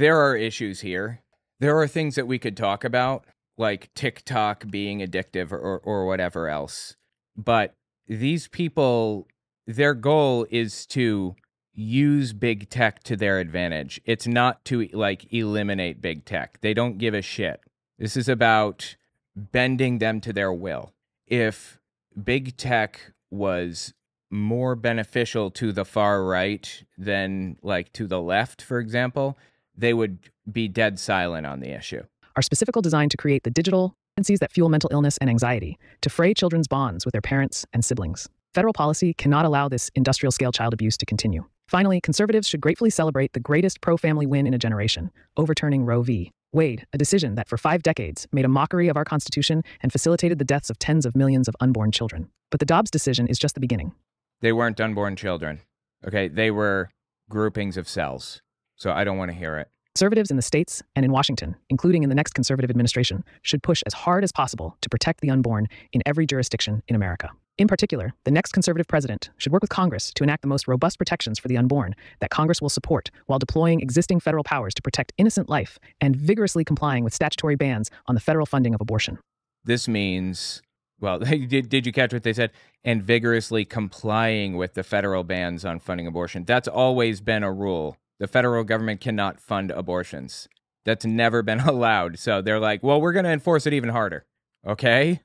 [SPEAKER 1] are issues here. There are things that we could talk about, like TikTok being addictive or whatever else. But these people, their goal is to use big tech to their advantage. It's not to, like, eliminate big tech. They don't give a shit. This is about bending them to their will. If big tech was more beneficial to the far right than, like, to the left, for example, they would be dead silent on the issue.
[SPEAKER 2] Are specifically designed to create the digital tendencies that fuel mental illness and anxiety, to fray children's bonds with their parents and siblings. Federal policy cannot allow this industrial-scale child abuse to continue. Finally, conservatives should gratefully celebrate the greatest pro-family win in a generation, overturning Roe v. Wade, a decision that for 5 decades made a mockery of our Constitution and facilitated the deaths of tens of millions of unborn children. But the Dobbs decision is just the beginning.
[SPEAKER 1] They weren't unborn children. Okay, they were groupings of cells. So I don't want to hear it.
[SPEAKER 2] Conservatives in the states and in Washington, including in the next conservative administration, should push as hard as possible to protect the unborn in every jurisdiction in America. In particular, the next conservative president should work with Congress to enact the most robust protections for the unborn that Congress will support while deploying existing federal powers to protect innocent life and vigorously complying with statutory bans on the federal funding of abortion.
[SPEAKER 1] This means, well, did you catch what they said? And vigorously complying with the federal bans on funding abortion. That's always been a rule. The federal government cannot fund abortions. That's never been allowed. So they're like, well, we're going to enforce it even harder. Okay?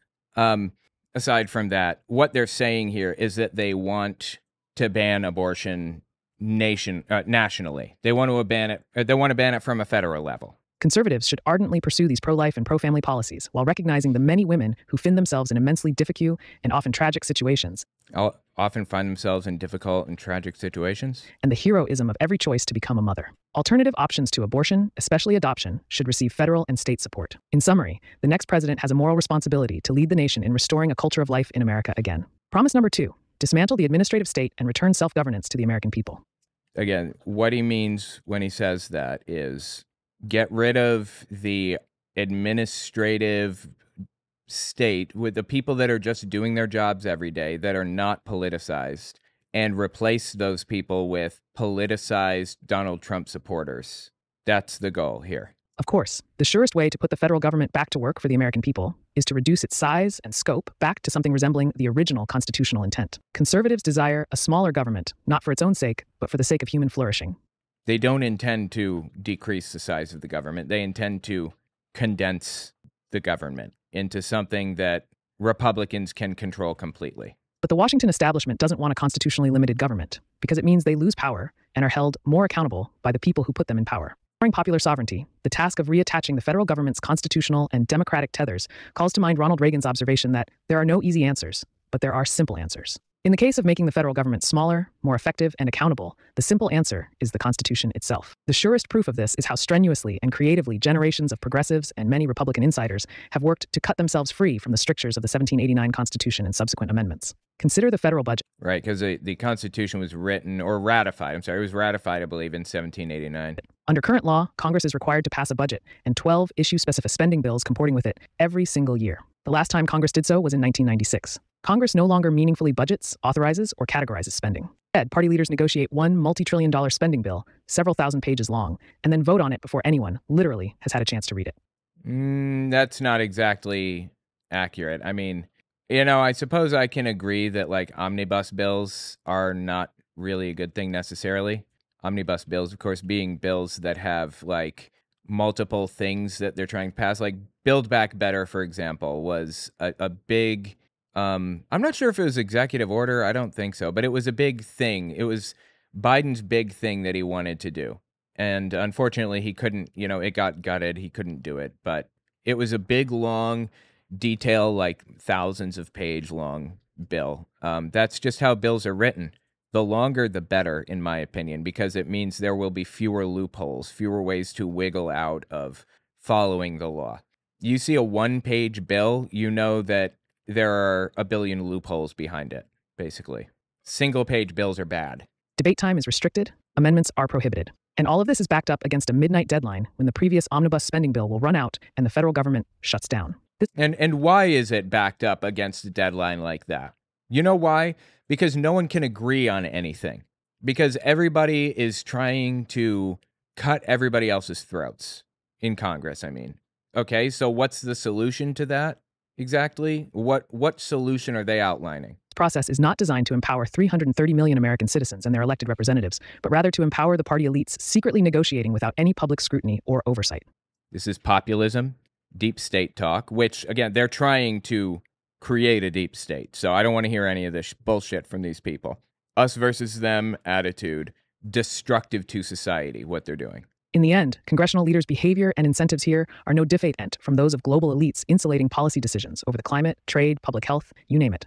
[SPEAKER 1] Aside from that, what they're saying here is that they want to ban abortion nationally. They want to ban it. They want to ban it from a federal level.
[SPEAKER 2] Conservatives should ardently pursue these pro-life and pro-family policies while recognizing the many women who find themselves in immensely difficult and often tragic situations.
[SPEAKER 1] Often find themselves in difficult and tragic situations.
[SPEAKER 2] And the heroism of every choice to become a mother. Alternative options to abortion, especially adoption, should receive federal and state support. In summary, the next president has a moral responsibility to lead the nation in restoring a culture of life in America again. Promise number 2, dismantle the administrative state and return self-governance to the American people.
[SPEAKER 1] Again, what he means when he says that is get rid of the administrative state with the people that are just doing their jobs every day, that are not politicized, and replace those people with politicized Donald Trump supporters. That's the goal here.
[SPEAKER 2] Of course, the surest way to put the federal government back to work for the American people is to reduce its size and scope back to something resembling the original constitutional intent. Conservatives desire a smaller government, not for its own sake, but for the sake of human flourishing.
[SPEAKER 1] They don't intend to decrease the size of the government. They intend to condense the government into something that Republicans can control completely.
[SPEAKER 2] But the Washington establishment doesn't want a constitutionally limited government because it means they lose power and are held more accountable by the people who put them in power. Restoring popular sovereignty, the task of reattaching the federal government's constitutional and democratic tethers calls to mind Ronald Reagan's observation that there are no easy answers, but there are simple answers. In the case of making the federal government smaller, more effective, and accountable, the simple answer is the Constitution itself. The surest proof of this is how strenuously and creatively generations of progressives and many Republican insiders have worked to cut themselves free from the strictures of the 1789 Constitution and subsequent amendments. Consider the federal budget.
[SPEAKER 1] Right, because the Constitution was written, or ratified, it was ratified, I believe, in 1789.
[SPEAKER 2] Under current law, Congress is required to pass a budget and 12 issue-specific spending bills comporting with it every single year. The last time Congress did so was in 1996. Congress no longer meaningfully budgets, authorizes, or categorizes spending. Instead, party leaders negotiate one multi-trillion-dollar spending bill, several thousand pages long, and then vote on it before anyone, literally, has had a chance to read it.
[SPEAKER 1] That's not exactly accurate. I mean, I suppose I can agree that like omnibus bills are not really a good thing necessarily. Omnibus bills, of course, being bills that have like multiple things that they're trying to pass. Like Build Back Better, for example, was a big. I'm not sure if it was executive order. I don't think so, but it was a big thing. It was Biden's big thing that he wanted to do. And unfortunately, he couldn't, it got gutted. He couldn't do it. But it was a big, long, detail, like thousands of page long bill. That's just how bills are written. The longer, the better, in my opinion, because it means there will be fewer loopholes, fewer ways to wiggle out of following the law. You see a one-page bill, you know that there are a billion loopholes behind it, basically. Single-page bills are bad.
[SPEAKER 2] Debate time is restricted, amendments are prohibited. And all of this is backed up against a midnight deadline when the previous omnibus spending bill will run out and the federal government shuts down.
[SPEAKER 1] And why is it backed up against a deadline like that? You know why? Because no one can agree on anything. Because everybody is trying to cut everybody else's throats in Congress, I mean. Okay, so what's the solution to that exactly? What solution are they outlining?
[SPEAKER 2] This process is not designed to empower 330 million American citizens and their elected representatives, but rather to empower the party elites secretly negotiating without any public scrutiny or oversight.
[SPEAKER 1] This is populism, deep state talk, which, again, they're trying to create a deep state. So I don't want to hear any of this bullshit from these people. Us versus them attitude, destructive to society, what they're doing.
[SPEAKER 2] In the end, congressional leaders' behavior and incentives here are no different from those of global elites insulating policy decisions over the climate, trade, public health, you name it.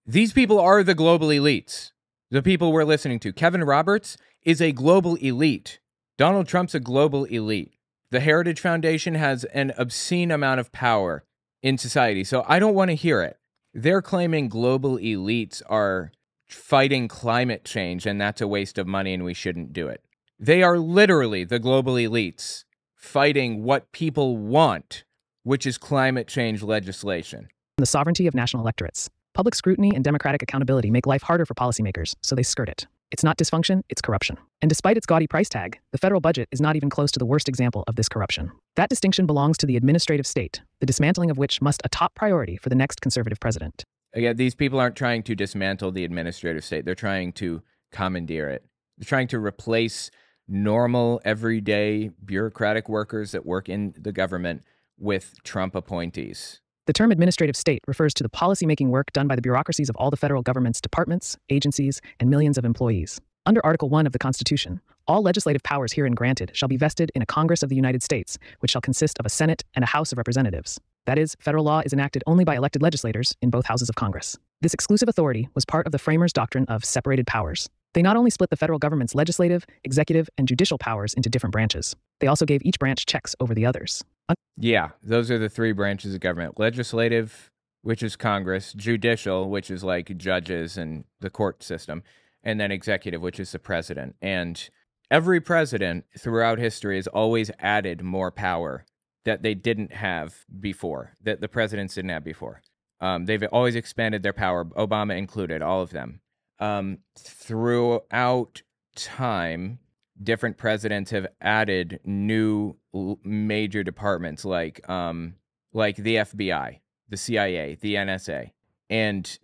[SPEAKER 1] These people are the global elites. The people we're listening to. Kevin Roberts is a global elite. Donald Trump's a global elite. The Heritage Foundation has an obscene amount of power in society, so I don't want to hear it. They're claiming global elites are fighting climate change, and that's a waste of money, and we shouldn't do it. They are literally the global elites fighting what people want, which is climate change legislation.
[SPEAKER 2] The sovereignty of national electorates. Public scrutiny and democratic accountability make life harder for policymakers, so they skirt it. It's not dysfunction, it's corruption. And despite its gaudy price tag, the federal budget is not even close to the worst example of this corruption. That distinction belongs to the administrative state, the dismantling of which must a top priority for the next conservative president.
[SPEAKER 1] Again, these people aren't trying to dismantle the administrative state. They're trying to commandeer it. They're trying to replace normal, everyday bureaucratic workers that work in the government with Trump appointees.
[SPEAKER 2] The term administrative state refers to the policymaking work done by the bureaucracies of all the federal government's departments, agencies, and millions of employees. Under Article 1 of the Constitution, all legislative powers herein granted shall be vested in a Congress of the United States, which shall consist of a Senate and a House of Representatives. That is, federal law is enacted only by elected legislators in both houses of Congress. This exclusive authority was part of the framers' doctrine of separated powers. They not only split the federal government's legislative, executive, and judicial powers into different branches, they also gave each branch checks over the others.
[SPEAKER 1] Yeah, those are the three branches of government. Legislative, which is Congress, judicial, which is like judges and the court system, and then executive, which is the president. And every president throughout history has always added more power that they didn't have before, that the presidents didn't have before. They've always expanded their power, Obama included, all of them. Throughout time, different presidents have added new major departments like the FBI, the CIA, the NSA. And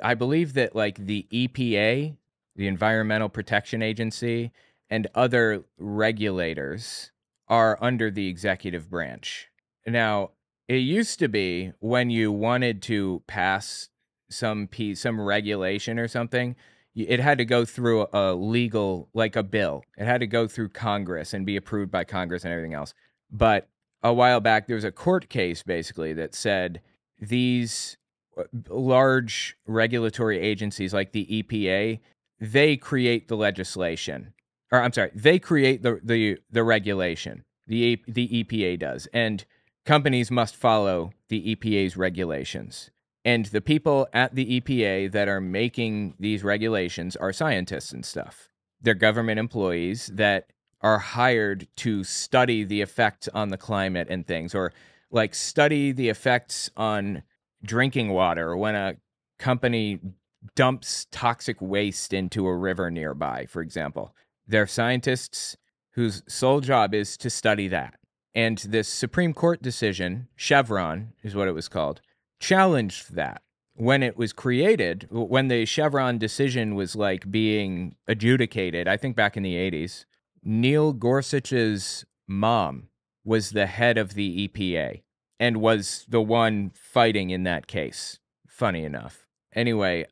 [SPEAKER 1] I believe that like the EPA, the Environmental Protection Agency, and other regulators are under the executive branch. Now, it used to be when you wanted to pass some regulation or something, it had to go through a legal, like a bill. It had to go through Congress and be approved by Congress and everything else. But a while back, there was a court case basically that said these large regulatory agencies like the EPA, they create the legislation. Or I'm sorry, they create the regulation. The EPA does. And companies must follow the EPA's regulations. And the people at the EPA that are making these regulations are scientists and stuff. They're government employees that are hired to study the effects on the climate and things, or like study the effects on drinking water when a company dumps toxic waste into a river nearby, for example. They're scientists whose sole job is to study that. And this Supreme Court decision, Chevron is what it was called, challenged that. When it was created, when the Chevron decision was like being adjudicated, I think back in the 80s, Neil Gorsuch's mom was the head of the EPA and was the one fighting in that case. Funny enough. Anyway,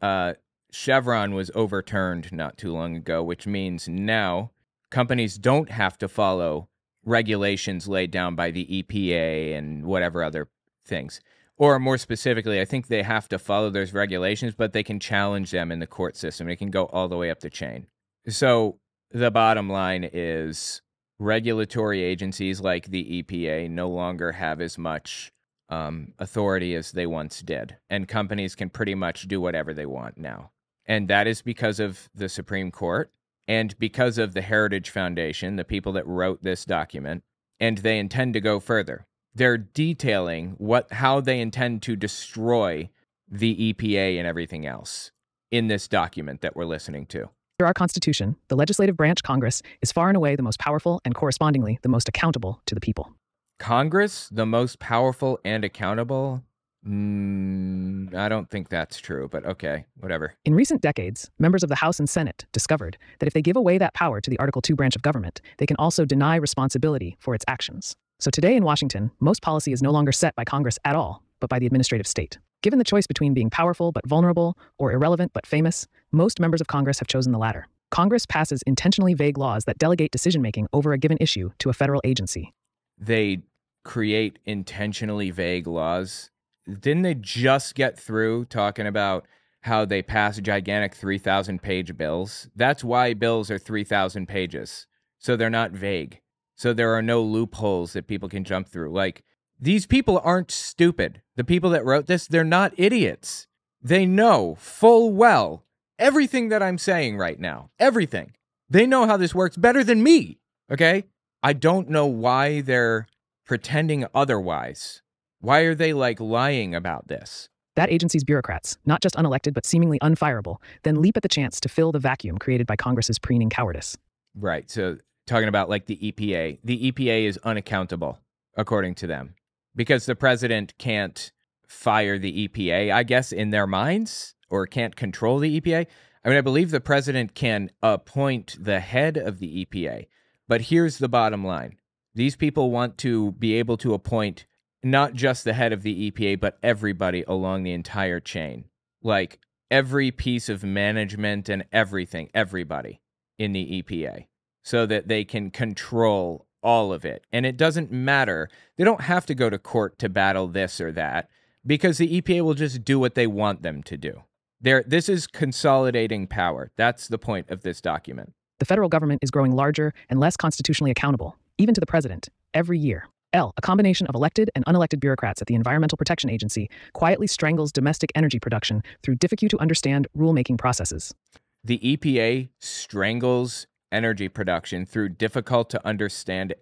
[SPEAKER 1] Chevron was overturned not too long ago, which means now companies don't have to follow regulations laid down by the EPA and whatever other things. Or more specifically, I think they have to follow those regulations, but they can challenge them in the court system. It can go all the way up the chain. So the bottom line is regulatory agencies like the EPA no longer have as much authority as they once did. And companies can pretty much do whatever they want now. And that is because of the Supreme Court and because of the Heritage Foundation, the people that wrote this document, and they intend to go further. They're detailing how they intend to destroy the EPA and everything else in this document that we're listening to.
[SPEAKER 2] Under our Constitution, the legislative branch, Congress, is far and away the most powerful and correspondingly the most accountable to the people.
[SPEAKER 1] Congress, the most powerful and accountable? I don't think that's true, but okay, whatever.
[SPEAKER 2] In recent decades, members of the House and Senate discovered that if they give away that power to the Article II branch of government, they can also deny responsibility for its actions. So today in Washington, most policy is no longer set by Congress at all, but by the administrative state. Given the choice between being powerful but vulnerable or irrelevant but famous, most members of Congress have chosen the latter. Congress passes intentionally vague laws that delegate decision-making over a given issue to a federal agency.
[SPEAKER 1] They create intentionally vague laws. Didn't they just get through talking about how they pass gigantic 3,000-page bills? That's why bills are 3,000 pages. So they're not vague. So there are no loopholes that people can jump through. Like, these people aren't stupid. The people that wrote this, they're not idiots. They know full well everything that I'm saying right now. Everything. They know how this works better than me. Okay? I don't know why they're pretending otherwise. Why are they lying about this?
[SPEAKER 2] That agency's bureaucrats, not just unelected but seemingly unfireable, then leap at the chance to fill the vacuum created by Congress's preening cowardice.
[SPEAKER 1] Right. So talking about the EPA. The EPA is unaccountable, according to them, because the president can't fire the EPA, I guess, in their minds, or can't control the EPA. I mean, I believe the president can appoint the head of the EPA, but here's the bottom line. These people want to be able to appoint not just the head of the EPA, but everybody along the entire chain. Like every piece of management and everything, everybody in the EPA, so that they can control all of it. And it doesn't matter. They don't have to go to court to battle this or that, because the EPA will just do what they want them to do. This is consolidating power. That's the point of this document.
[SPEAKER 2] The federal government is growing larger and less constitutionally accountable, even to the president, every year. A combination of elected and unelected bureaucrats at the Environmental Protection Agency quietly strangles domestic energy production through difficult-to-understand rulemaking processes.
[SPEAKER 1] The EPA strangles energy production through difficult-to-understand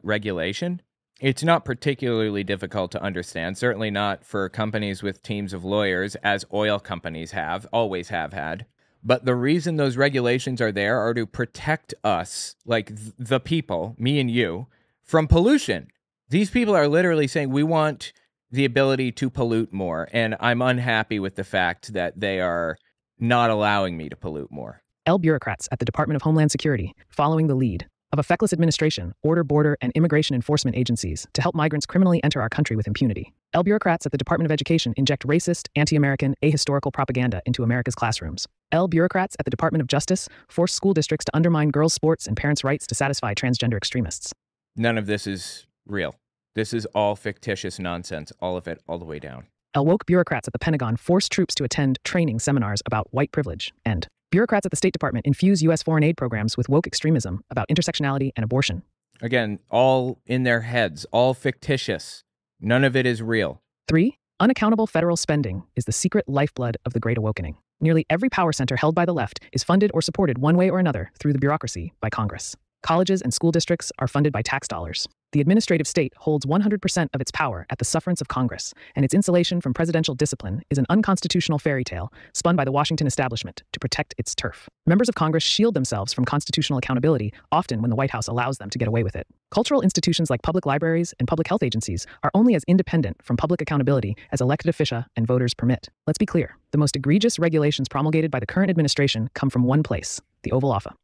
[SPEAKER 1] regulation. It's not particularly difficult to understand, certainly not for companies with teams of lawyers, as oil companies always have had. But the reason those regulations are there are to protect us, like the people, me and you, from pollution. These people are literally saying, we want the ability to pollute more, and I'm unhappy with the fact that they are not allowing me to pollute more.
[SPEAKER 2] Bureaucrats at the Department of Homeland Security, following the lead of a feckless administration, order border and immigration enforcement agencies to help migrants criminally enter our country with impunity. Bureaucrats at the Department of Education inject racist, anti-American, ahistorical propaganda into America's classrooms. Bureaucrats at the Department of Justice force school districts to undermine girls' sports and parents' rights to satisfy transgender extremists.
[SPEAKER 1] None of this is real. This is all fictitious nonsense, all of it, all the way down.
[SPEAKER 2] Woke bureaucrats at the Pentagon force troops to attend training seminars about white privilege. And bureaucrats at the State Department infuse U.S. foreign aid programs with woke extremism about intersectionality and abortion.
[SPEAKER 1] Again, all in their heads, all fictitious. None of it is real.
[SPEAKER 2] 3. Unaccountable federal spending is the secret lifeblood of the Great Awakening. Nearly every power center held by the left is funded or supported one way or another through the bureaucracy by Congress. Colleges and school districts are funded by tax dollars. The administrative state holds 100% of its power at the sufferance of Congress, and its insulation from presidential discipline is an unconstitutional fairy tale spun by the Washington establishment to protect its turf. Members of Congress shield themselves from constitutional accountability, often when the White House allows them to get away with it. Cultural institutions like public libraries and public health agencies are only as independent from public accountability as elected officia and voters permit. Let's be clear, the most egregious regulations promulgated by the current administration come from one place, the Oval Office.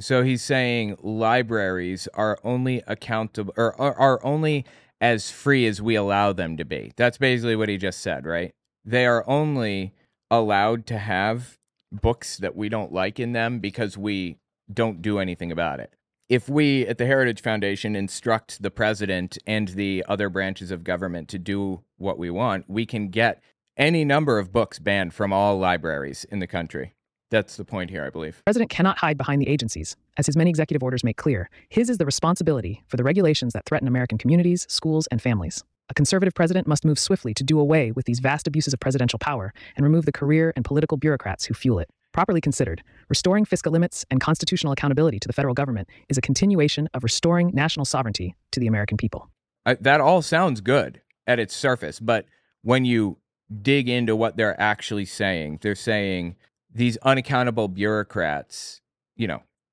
[SPEAKER 1] So he's saying libraries are only accountable or are only as free as we allow them to be. That's basically what he just said, right? They are only allowed to have books that we don't like in them because we don't do anything about it. If we at the Heritage Foundation instruct the president and the other branches of government to do what we want, we can get any number of books banned from all libraries in the country. That's the point here, I believe.
[SPEAKER 2] The president cannot hide behind the agencies. As his many executive orders make clear, his is the responsibility for the regulations that threaten American communities, schools, and families. A conservative president must move swiftly to do away with these vast abuses of presidential power and remove the career and political bureaucrats who fuel it. Properly considered, restoring fiscal limits and constitutional accountability to the federal government is a continuation of restoring national sovereignty to the American people.
[SPEAKER 1] That all sounds good at its surface, but when you dig into what they're actually saying, they're saying these unaccountable bureaucrats,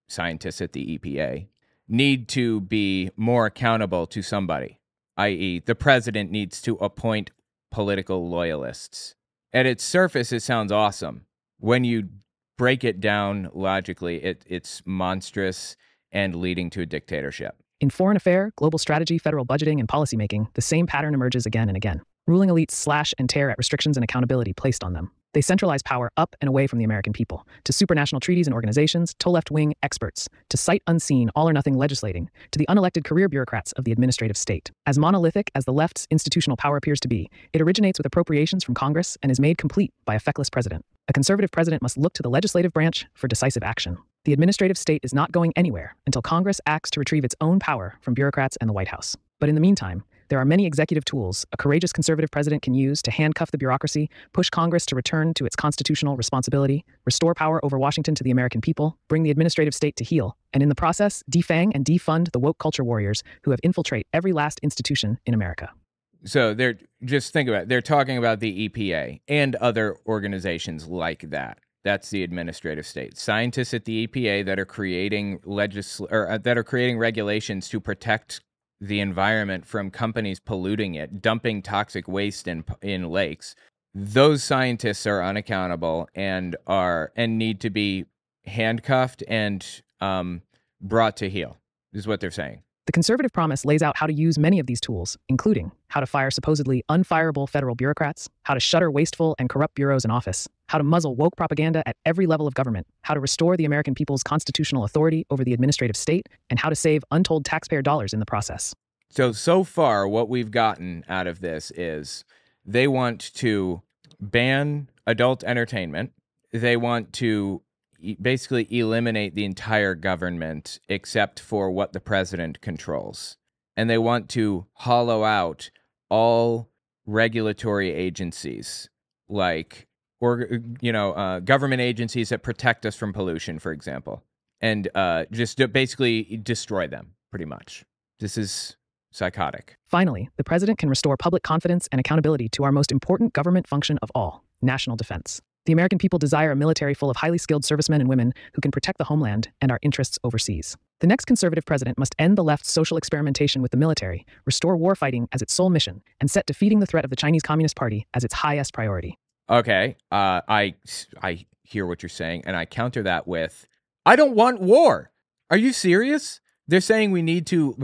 [SPEAKER 1] scientists at the EPA, need to be more accountable to somebody, i.e., the president needs to appoint political loyalists. At its surface, it sounds awesome. When you break it down logically, it's monstrous and leading to a dictatorship.
[SPEAKER 2] In foreign affairs, global strategy, federal budgeting, and policymaking, the same pattern emerges again and again. Ruling elites slash and tear at restrictions and accountability placed on them. They centralize power up and away from the American people, to supranational treaties and organizations, to left-wing experts, to sight unseen, all-or-nothing legislating, to the unelected career bureaucrats of the administrative state. As monolithic as the left's institutional power appears to be, it originates with appropriations from Congress and is made complete by a feckless president. A conservative president must look to the legislative branch for decisive action. The administrative state is not going anywhere until Congress acts to retrieve its own power from bureaucrats and the White House. But in the meantime, there are many executive tools a courageous conservative president can use to handcuff the bureaucracy, push Congress to return to its constitutional responsibility, restore power over Washington to the American people, bring the administrative state to heel, and in the process, defang and defund the woke culture warriors who have infiltrated every last institution in America.
[SPEAKER 1] So think about it. They're talking about the EPA and other organizations like that. That's the administrative state. Scientists at the EPA that are creating regulations to protect the environment from companies polluting it, dumping toxic waste in lakes. Those scientists are unaccountable and need to be handcuffed and brought to heel, is what they're saying.
[SPEAKER 2] The conservative promise lays out how to use many of these tools, including how to fire supposedly unfireable federal bureaucrats, how to shutter wasteful and corrupt bureaus in office, how to muzzle woke propaganda at every level of government, how to restore the American people's constitutional authority over the administrative state, and how to save untold taxpayer dollars in the process.
[SPEAKER 1] So far, what we've gotten out of this is they want to ban adult entertainment. They want to basically eliminate the entire government except for what the president controls. And they want to hollow out all regulatory agencies, like government agencies that protect us from pollution, for example, and just basically destroy them, pretty much. This is psychotic.
[SPEAKER 2] Finally, the president can restore public confidence and accountability to our most important government function of all, national defense. The American people desire a military full of highly skilled servicemen and women who can protect the homeland and our interests overseas. The next conservative president must end the left's social experimentation with the military, restore warfighting as its sole mission, and set defeating the threat of the Chinese Communist Party as its highest priority.
[SPEAKER 1] Okay, I hear what you're saying, and I counter that with, I don't want war. Are you serious? They're saying we need to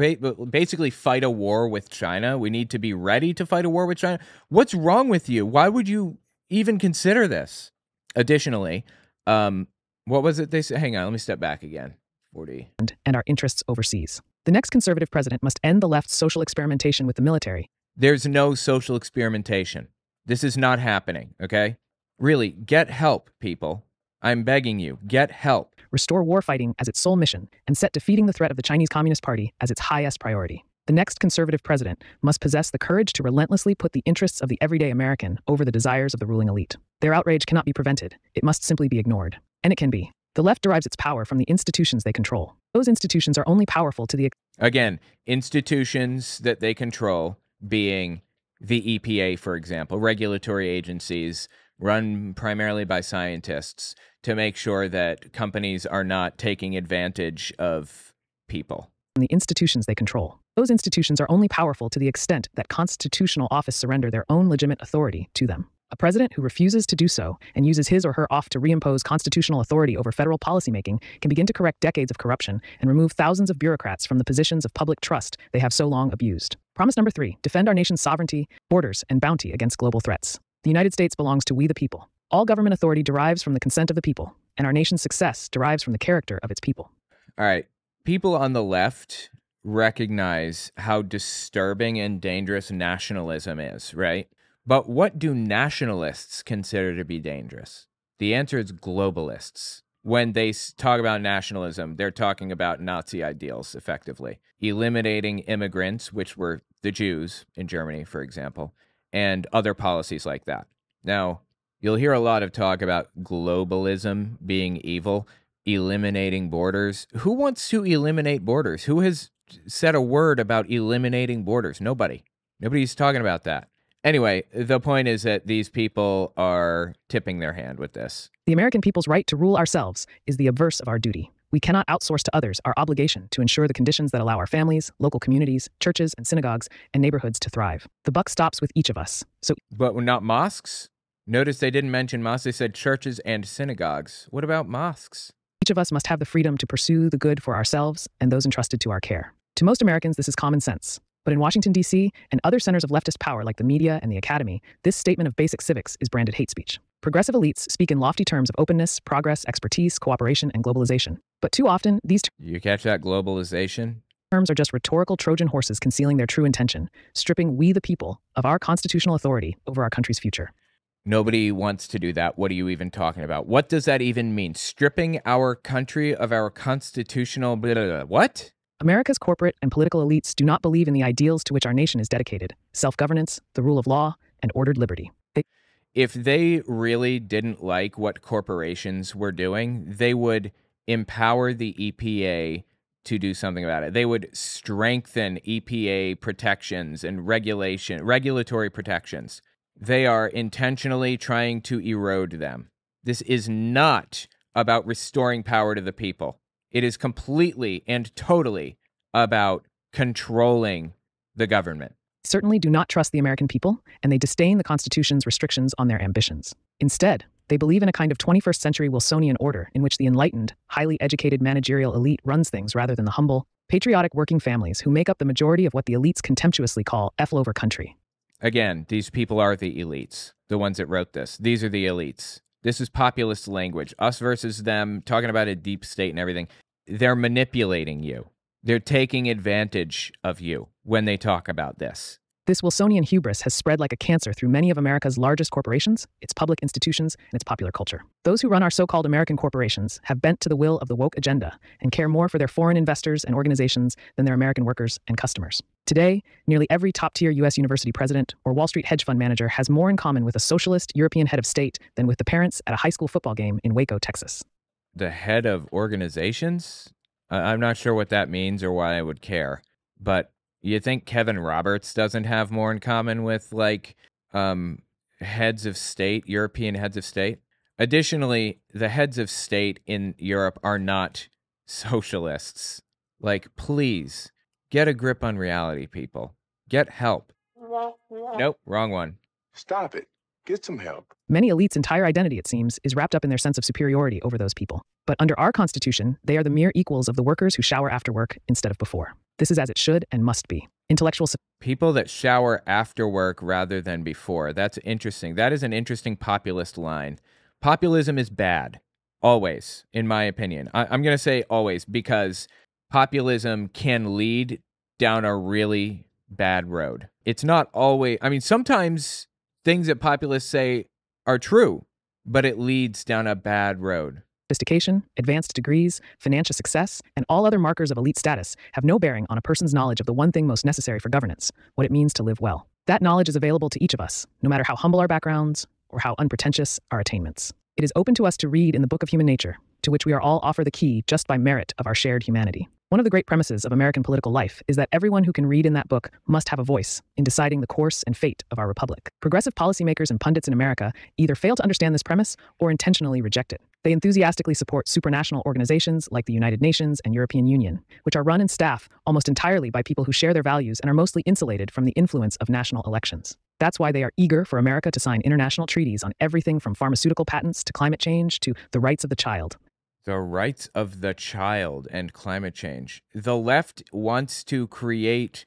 [SPEAKER 1] basically fight a war with China. We need to be ready to fight a war with China. What's wrong with you? Why would you even consider this? Additionally, what was it they said? Hang on, let me step back again. 40.
[SPEAKER 2] And our interests overseas. The next conservative president must end the left's social experimentation with the military.
[SPEAKER 1] There's no social experimentation. This is not happening, okay? Really, get help, people. I'm begging you, get help.
[SPEAKER 2] Restore warfighting as its sole mission, and set defeating the threat of the Chinese Communist Party as its highest priority. The next conservative president must possess the courage to relentlessly put the interests of the everyday American over the desires of the ruling elite. Their outrage cannot be prevented. It must simply be ignored. And it can be. The left derives its power from the institutions they control. Those institutions are only powerful to the
[SPEAKER 1] Again, institutions that they control, being the EPA, for example, regulatory agencies run primarily by scientists to make sure that companies are not taking advantage of people.
[SPEAKER 2] The institutions they control. Those institutions are only powerful to the extent that constitutional office surrender their own legitimate authority to them. A president who refuses to do so and uses his or her off to reimpose constitutional authority over federal policymaking can begin to correct decades of corruption and remove thousands of bureaucrats from the positions of public trust they have so long abused. Promise number 3, defend our nation's sovereignty, borders, and bounty against global threats. The United States belongs to we the people. All government authority derives from the consent of the people, and our nation's success derives from the character of its people.
[SPEAKER 1] All right. People on the left recognize how disturbing and dangerous nationalism is, right? But what do nationalists consider to be dangerous? The answer is globalists. When they talk about nationalism, they're talking about Nazi ideals, effectively. Eliminating immigrants, which were the Jews in Germany, for example, and other policies like that. Now, you'll hear a lot of talk about globalism being evil, eliminating borders. Who wants to eliminate borders? Who has said a word about eliminating borders? Nobody. Nobody's talking about that. Anyway, the point is that these people are tipping their hand with this.
[SPEAKER 2] The American people's right to rule ourselves is the obverse of our duty. We cannot outsource to others our obligation to ensure the conditions that allow our families, local communities, churches, and synagogues, and neighborhoods to thrive. The buck stops with each of us.
[SPEAKER 1] But not mosques? Notice they didn't mention mosques. They said churches and synagogues. What about mosques?
[SPEAKER 2] Each of us must have the freedom to pursue the good for ourselves and those entrusted to our care. To most Americans, this is common sense. But in Washington, D.C., and other centers of leftist power like the media and the academy, this statement of basic civics is branded hate speech. Progressive elites speak in lofty terms of openness, progress, expertise, cooperation, and globalization. But too often, these
[SPEAKER 1] You catch that, globalization?
[SPEAKER 2] terms are just rhetorical Trojan horses concealing their true intention, stripping we the people of our constitutional authority over our country's future.
[SPEAKER 1] Nobody wants to do that. What are you even talking about? What does that even mean? Stripping our country of our constitutional... Blah, blah, blah. What?
[SPEAKER 2] America's corporate and political elites do not believe in the ideals to which our nation is dedicated: self-governance, the rule of law, and ordered liberty.
[SPEAKER 1] If they really didn't like what corporations were doing, they would empower the EPA to do something about it. They would strengthen EPA protections and regulatory protections. They are intentionally trying to erode them. This is not about restoring power to the people. It is completely and totally about controlling the government.
[SPEAKER 2] Certainly do not trust the American people, and they disdain the Constitution's restrictions on their ambitions. Instead, they believe in a kind of 21st century Wilsonian order in which the enlightened, highly educated managerial elite runs things rather than the humble, patriotic working families who make up the majority of what the elites contemptuously call F-lover country.
[SPEAKER 1] Again, these people are the elites, the ones that wrote this. These are the elites. This is populist language. Us versus them, talking about a deep state and everything. They're manipulating you. They're taking advantage of you when they talk about this.
[SPEAKER 2] This Wilsonian hubris has spread like a cancer through many of America's largest corporations, its public institutions, and its popular culture. Those who run our so-called American corporations have bent to the will of the woke agenda and care more for their foreign investors and organizations than their American workers and customers. Today, nearly every top-tier U.S. university president or Wall Street hedge fund manager has more in common with a socialist European head of state than with the parents at a high school football game in Waco, Texas.
[SPEAKER 1] The head of organizations? I'm not sure what that means or why I would care, but you think Kevin Roberts doesn't have more in common with, heads of state, European heads of state? Additionally, the heads of state in Europe are not socialists. Please, get a grip on reality, people. Get help. Nope, wrong one.
[SPEAKER 3] Stop it. Get some help.
[SPEAKER 2] Many elites' entire identity, it seems, is wrapped up in their sense of superiority over those people. But under our Constitution, they are the mere equals of the workers who shower after work instead of before. This is as it should and must be. Intellectual
[SPEAKER 1] People that shower after work rather than before. That's interesting. That is an interesting populist line. Populism is bad. Always, in my opinion. I'm going to say always because populism can lead down a really bad road. It's not always... sometimes things that populists say are true, but it leads down a bad road.
[SPEAKER 2] Sophistication, advanced degrees, financial success, and all other markers of elite status have no bearing on a person's knowledge of the one thing most necessary for governance, what it means to live well. That knowledge is available to each of us, no matter how humble our backgrounds or how unpretentious our attainments. It is open to us to read in the book of human nature, to which we are all offered the key just by merit of our shared humanity. One of the great premises of American political life is that everyone who can read in that book must have a voice in deciding the course and fate of our republic. Progressive policymakers and pundits in America either fail to understand this premise or intentionally reject it. They enthusiastically support supranational organizations like the United Nations and European Union, which are run and staffed almost entirely by people who share their values and are mostly insulated from the influence of national elections. That's why they are eager for America to sign international treaties on everything from pharmaceutical patents to climate change to the rights of the child.
[SPEAKER 1] The rights of the child and climate change. The left wants to create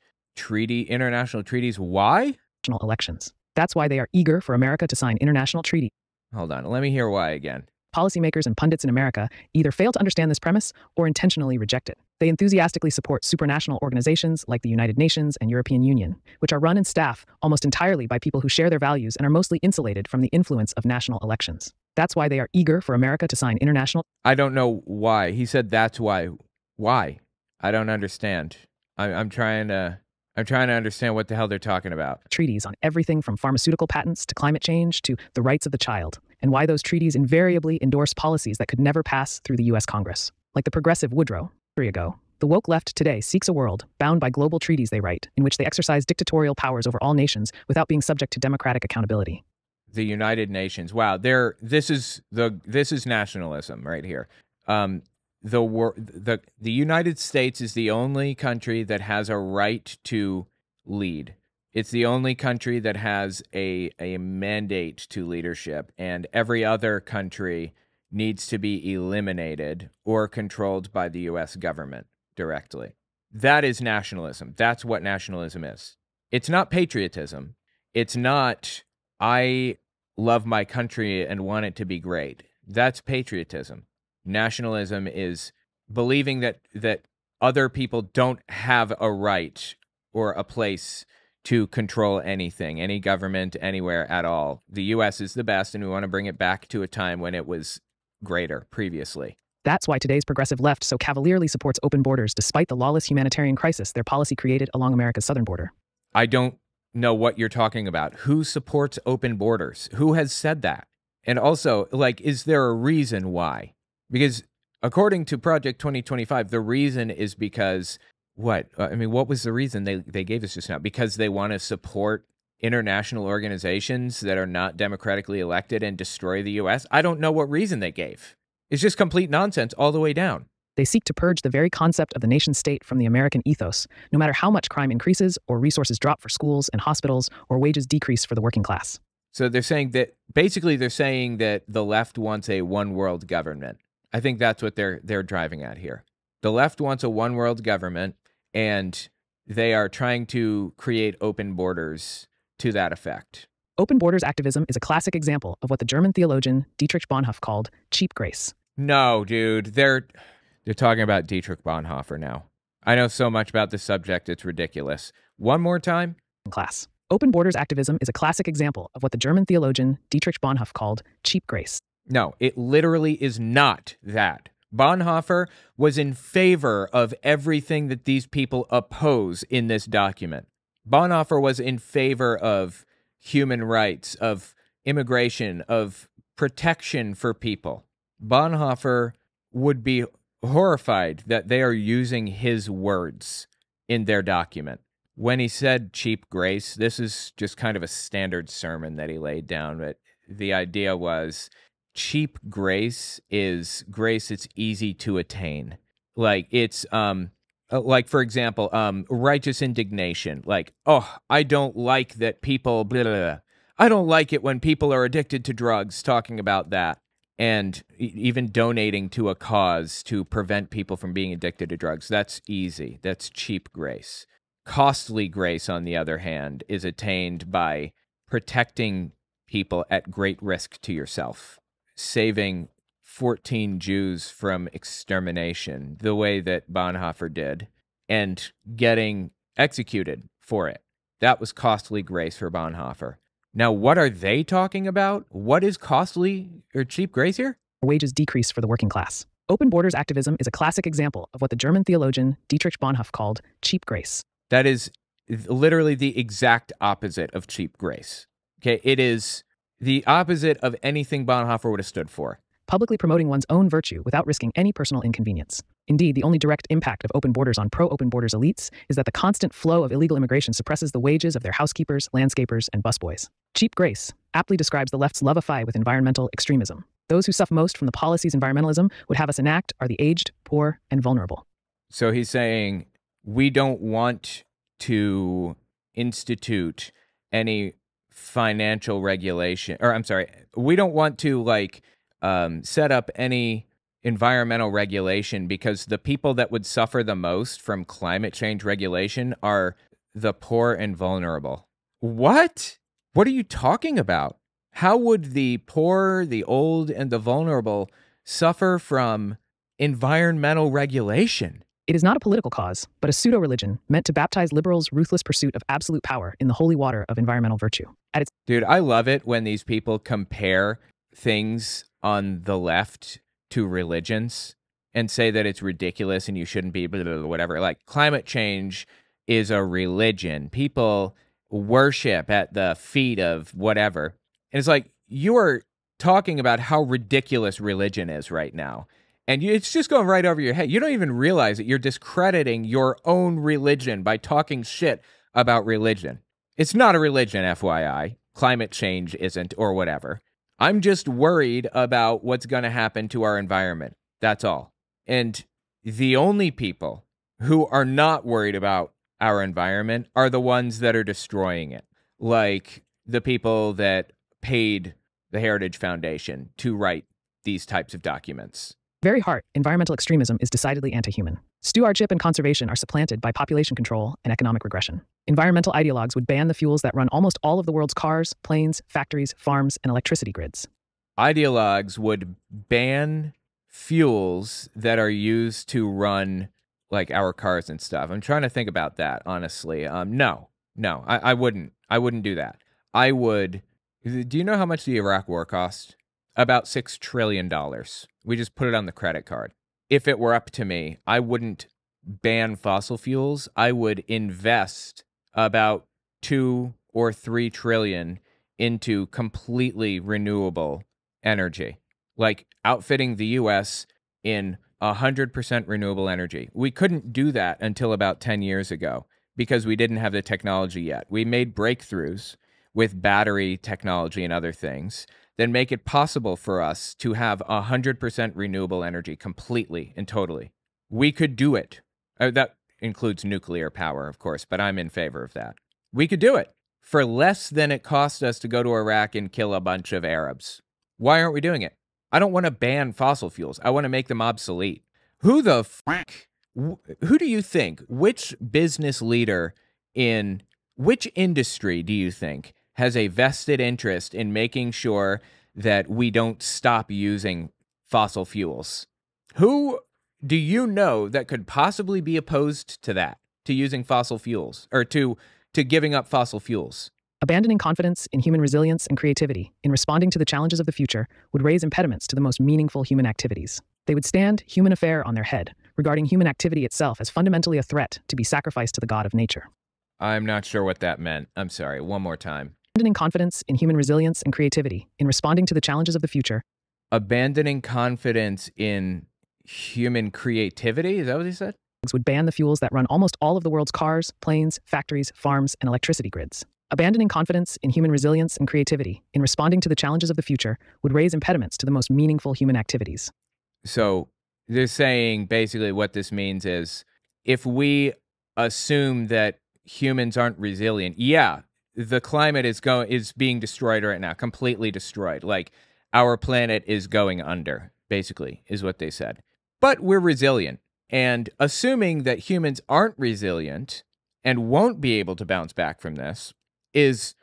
[SPEAKER 1] international treaties. Why?
[SPEAKER 2] Elections. That's why they are eager for America to sign international treaties.
[SPEAKER 1] Hold on, let me hear why again.
[SPEAKER 2] Policymakers and pundits in America either fail to understand this premise or intentionally reject it. They enthusiastically support supranational organizations like the United Nations and European Union, which are run and staffed almost entirely by people who share their values and are mostly insulated from the influence of national elections. That's why they are eager for America to sign international.
[SPEAKER 1] I don't know why. He said that's why. Why? I don't understand. I'm trying to understand what the hell they're talking about.
[SPEAKER 2] Treaties on everything from pharmaceutical patents to climate change to the rights of the child, and why those treaties invariably endorse policies that could never pass through the U.S. Congress. Like the progressive Woodrow, ago. The woke left today seeks a world bound by global treaties they write, in which they exercise dictatorial powers over all nations without being subject to democratic accountability.
[SPEAKER 1] The United Nations. Wow, this is nationalism right here. The United States is the only country that has a right to lead. It's the only country that has a mandate to leadership, and every other country needs to be eliminated or controlled by the U.S. government directly. That is nationalism. That's what nationalism is. It's not patriotism. It's not, I love my country and want it to be great. That's patriotism. Nationalism is believing that other people don't have a right or a place to control anything, any government, anywhere at all. The U.S. is the best, and we want to bring it back to a time when it was greater previously.
[SPEAKER 2] That's why today's progressive left so cavalierly supports open borders despite the lawless humanitarian crisis their policy created along America's southern border.
[SPEAKER 1] I don't know what you're talking about. Who supports open borders? Who has said that? And also, is there a reason why? Because according to Project 2025, the reason is because what? What was the reason they gave us just now? Because they want to support international organizations that are not democratically elected and destroy the U.S.? I don't know what reason they gave. It's just complete nonsense all the way down.
[SPEAKER 2] They seek to purge the very concept of the nation-state from the American ethos, no matter how much crime increases or resources drop for schools and hospitals or wages decrease for the working class.
[SPEAKER 1] So they're saying that the left wants a one-world government. I think that's what they're driving at here. The left wants a one-world government, and they are trying to create open borders to that effect.
[SPEAKER 2] Open borders activism is a classic example of what the German theologian Dietrich Bonhoeffer called cheap grace.
[SPEAKER 1] No, dude, they're talking about Dietrich Bonhoeffer now. I know so much about this subject, it's ridiculous. One more time?
[SPEAKER 2] Class. Open borders activism is a classic example of what the German theologian Dietrich Bonhoeffer called cheap grace.
[SPEAKER 1] No, it literally is not that. Bonhoeffer was in favor of everything that these people oppose in this document. Bonhoeffer was in favor of human rights, of immigration, of protection for people. Bonhoeffer would be horrified that they are using his words in their document. When he said cheap grace, this is just kind of a standard sermon that he laid down, but the idea was cheap grace is grace that's easy to attain. It's for example, righteous indignation. I don't like that people blah, blah, blah. I don't like it when people are addicted to drugs, talking about that. And even donating to a cause to prevent people from being addicted to drugs. That's easy. That's cheap grace. Costly grace, on the other hand, is attained by protecting people at great risk to yourself. Saving 14 Jews from extermination, the way that Bonhoeffer did, and getting executed for it. That was costly grace for Bonhoeffer. Now, what are they talking about? What is costly or cheap grace here?
[SPEAKER 2] Wages decrease for the working class. Open borders activism is a classic example of what the German theologian Dietrich Bonhoeffer called cheap grace.
[SPEAKER 1] That is literally the exact opposite of cheap grace. Okay, it is the opposite of anything Bonhoeffer would have stood for.
[SPEAKER 2] Publicly promoting one's own virtue without risking any personal inconvenience. Indeed, the only direct impact of open borders on pro-open borders elites is that the constant flow of illegal immigration suppresses the wages of their housekeepers, landscapers, and busboys. Cheap grace aptly describes the left's love affair with environmental extremism. Those who suffer most from the policies environmentalism would have us enact are the aged, poor, and vulnerable.
[SPEAKER 1] So he's saying we don't want to institute any financial regulation, or I'm sorry, we don't want to set up any environmental regulation because the people that would suffer the most from climate change regulation are the poor and vulnerable. What? What are you talking about? How would the poor, the old, and the vulnerable suffer from environmental regulation?
[SPEAKER 2] It is not a political cause, but a pseudo-religion meant to baptize liberals' ruthless pursuit of absolute power in the holy water of environmental virtue.
[SPEAKER 1] Dude, I love it when these people compare things on the left to religions and say that it's ridiculous and you shouldn't be blah, blah, blah, whatever. Like, climate change is a religion. People worship at the feet of whatever. And it's like, you are talking about how ridiculous religion is right now. And it's just going right over your head. You don't even realize that you're discrediting your own religion by talking shit about religion. It's not a religion, FYI. Climate change isn't, or whatever. I'm just worried about what's going to happen to our environment. That's all. And the only people who are not worried about our environment are the ones that are destroying it. Like the people that paid the Heritage Foundation to write these types of documents.
[SPEAKER 2] Very heart, environmental extremism is decidedly anti-human. Stewardship and conservation are supplanted by population control and economic regression. Environmental ideologues would ban the fuels that run almost all of the world's cars, planes, factories, farms, and electricity grids.
[SPEAKER 1] Ideologues would ban fuels that are used to run like our cars and stuff. I'm trying to think about that, honestly. No, I wouldn't. I wouldn't do that. I would. Do you know how much the Iraq war cost? About $6 trillion. We just put it on the credit card. If it were up to me, I wouldn't ban fossil fuels. I would invest about 2 or 3 trillion into completely renewable energy, like outfitting the US in 100% renewable energy. We couldn't do that until about 10 years ago because we didn't have the technology yet. We made breakthroughs with battery technology and other things that make it possible for us to have 100% renewable energy completely and totally. We could do it. That includes nuclear power, of course, but I'm in favor of that. We could do it for less than it cost us to go to Iraq and kill a bunch of Arabs. Why aren't we doing it? I don't want to ban fossil fuels. I want to make them obsolete. Who the fuck? Who do you think? Which business leader in which industry do you think has a vested interest in making sure that we don't stop using fossil fuels? Who do you know that could possibly be opposed to that, to using fossil fuels, or to giving up fossil fuels?
[SPEAKER 2] Abandoning confidence in human resilience and creativity in responding to the challenges of the future would raise impediments to the most meaningful human activities. They would stand human affair on their head, regarding human activity itself as fundamentally a threat to be sacrificed to the god of nature.
[SPEAKER 1] I'm not sure what that meant. I'm sorry. One more time.
[SPEAKER 2] Abandoning confidence in human resilience and creativity in responding to the challenges of the future.
[SPEAKER 1] Abandoning confidence in human creativity? Is that what he said?
[SPEAKER 2] Would ban the fuels that run almost all of the world's cars, planes, factories, farms, and electricity grids. Abandoning confidence in human resilience and creativity in responding to the challenges of the future would raise impediments to the most meaningful human activities.
[SPEAKER 1] So they're saying basically what this means is if we assume that humans aren't resilient, yeah, the climate is being destroyed right now, completely destroyed. Like our planet is going under, basically, is what they said. But we're resilient. And assuming that humans aren't resilient and won't be able to bounce back from this is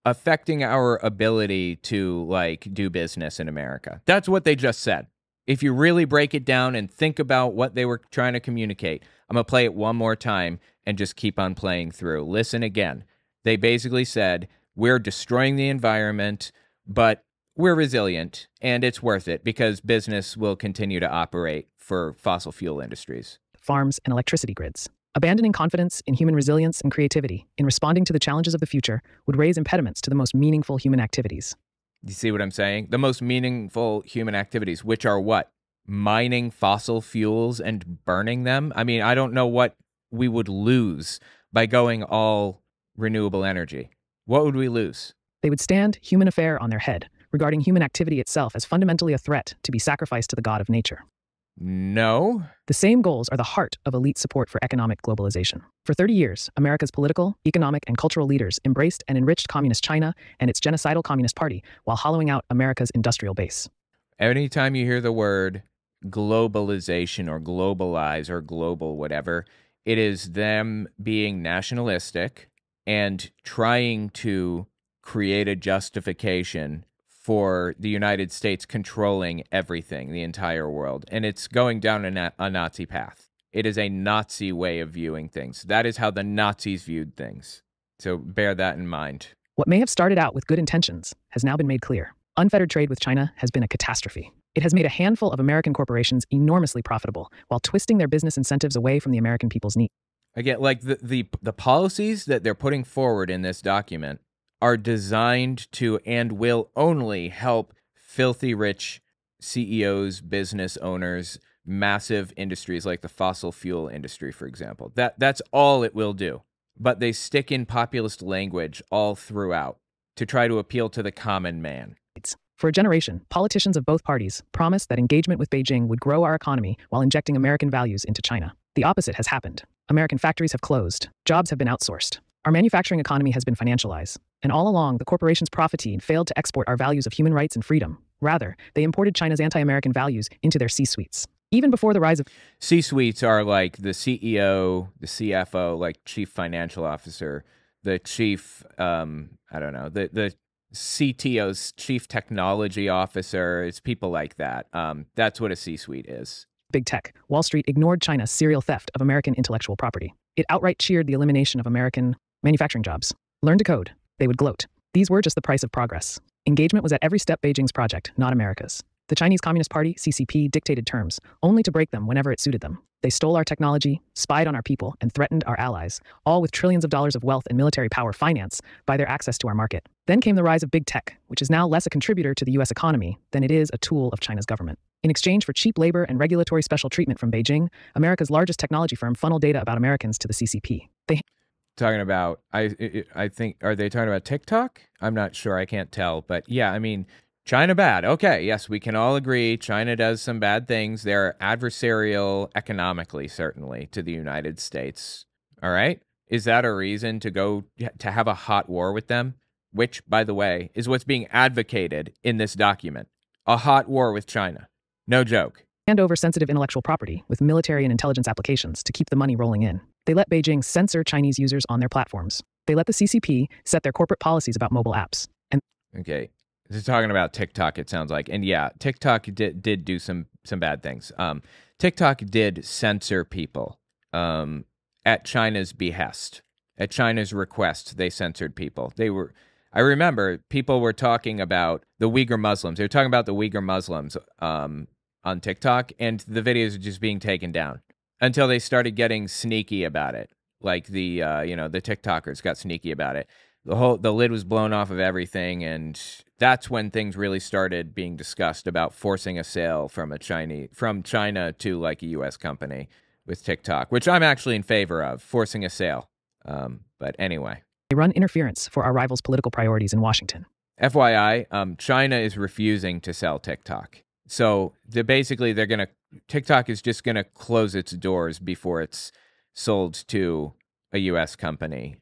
[SPEAKER 1] affecting our ability to do business in America. That's what they just said. If you really break it down and think about what they were trying to communicate, I'm going to play it one more time and just keep on playing through. Listen again. They basically said, we're destroying the environment, but we're resilient and it's worth it because business will continue to operate for fossil fuel industries.
[SPEAKER 2] Farms and electricity grids. Abandoning confidence in human resilience and creativity in responding to the challenges of the future would raise impediments to the most meaningful human activities.
[SPEAKER 1] You see what I'm saying? The most meaningful human activities, which are what? mining fossil fuels and burning them. I mean, I don't know what we would lose by going all renewable energy. What would we lose?
[SPEAKER 2] They would stand human affair on their head, regarding human activity itself as fundamentally a threat to be sacrificed to the god of nature.
[SPEAKER 1] No.
[SPEAKER 2] The same goals are the heart of elite support for economic globalization. For 30 years, America's political, economic, and cultural leaders embraced and enriched communist China and its genocidal Communist Party while hollowing out America's industrial base.
[SPEAKER 1] Anytime you hear the word globalization or globalize or global whatever, it is them being nationalistic and trying to create a justification for the United States controlling everything, the entire world. And it's going down a Nazi path. It is a Nazi way of viewing things. That is how the Nazis viewed things. So bear that in mind.
[SPEAKER 2] What may have started out with good intentions has now been made clear. Unfettered trade with China has been a catastrophe. It has made a handful of American corporations enormously profitable while twisting their business incentives away from the American people's needs.
[SPEAKER 1] Again, like the policies that they're putting forward in this document are designed to and will only help filthy rich CEOs, business owners, massive industries like the fossil fuel industry, for example. That's all it will do. But they stick in populist language all throughout to try to appeal to the common man.
[SPEAKER 2] For a generation, politicians of both parties promised that engagement with Beijing would grow our economy while injecting American values into China. The opposite has happened. American factories have closed. Jobs have been outsourced. Our manufacturing economy has been financialized. And all along, the corporations profited failed to export our values of human rights and freedom. Rather, they imported China's anti-American values into their C-suites. Even before the rise of
[SPEAKER 1] C-suites are like the CEO, the CFO, like chief financial officer, the chief, the CTO's chief technology officer. It's people like that. That's what a C-suite is.
[SPEAKER 2] Big tech, Wall Street ignored China's serial theft of American intellectual property. It outright cheered the elimination of American manufacturing jobs. Learn to code. They would gloat. These were just the price of progress. Engagement was at every step Beijing's project, not America's. The Chinese Communist Party, CCP, dictated terms, only to break them whenever it suited them. They stole our technology, spied on our people, and threatened our allies, all with trillions of dollars of wealth and military power financed by their access to our market. Then came the rise of big tech, which is now less a contributor to the U.S. economy than it is a tool of China's government. In exchange for cheap labor and regulatory special treatment from Beijing, America's largest technology firm funneled data about Americans to the CCP.
[SPEAKER 1] Talking about, I think, are they talking about TikTok? I'm not sure. I can't tell. But yeah, I mean, China bad. Okay, yes, we can all agree China does some bad things. They're adversarial economically, certainly, to the United States. All right? Is that a reason to have a hot war with them? Which, by the way, is what's being advocated in this document. A hot war with China. No joke.
[SPEAKER 2] Hand over sensitive intellectual property with military and intelligence applications to keep the money rolling in. They let Beijing censor Chinese users on their platforms. They let the CCP set their corporate policies about mobile apps.
[SPEAKER 1] Okay. They're talking about TikTok, it sounds like. And yeah, TikTok did do some bad things. TikTok did censor people at China's behest. At China's request, they censored people. I remember people were talking about the Uyghur Muslims. They were talking about the Uyghur Muslims on TikTok, and the videos are just being taken down until they started getting sneaky about it. Like the TikTokers got sneaky about it. The lid was blown off of everything, and that's when things really started being discussed about forcing a sale from China to like a U.S. company with TikTok, which I'm actually in favor of, forcing a sale. But anyway.
[SPEAKER 2] They run interference for our rivals' political priorities in Washington.
[SPEAKER 1] FYI, China is refusing to sell TikTok. So TikTok is just going to close its doors before it's sold to a U.S. company.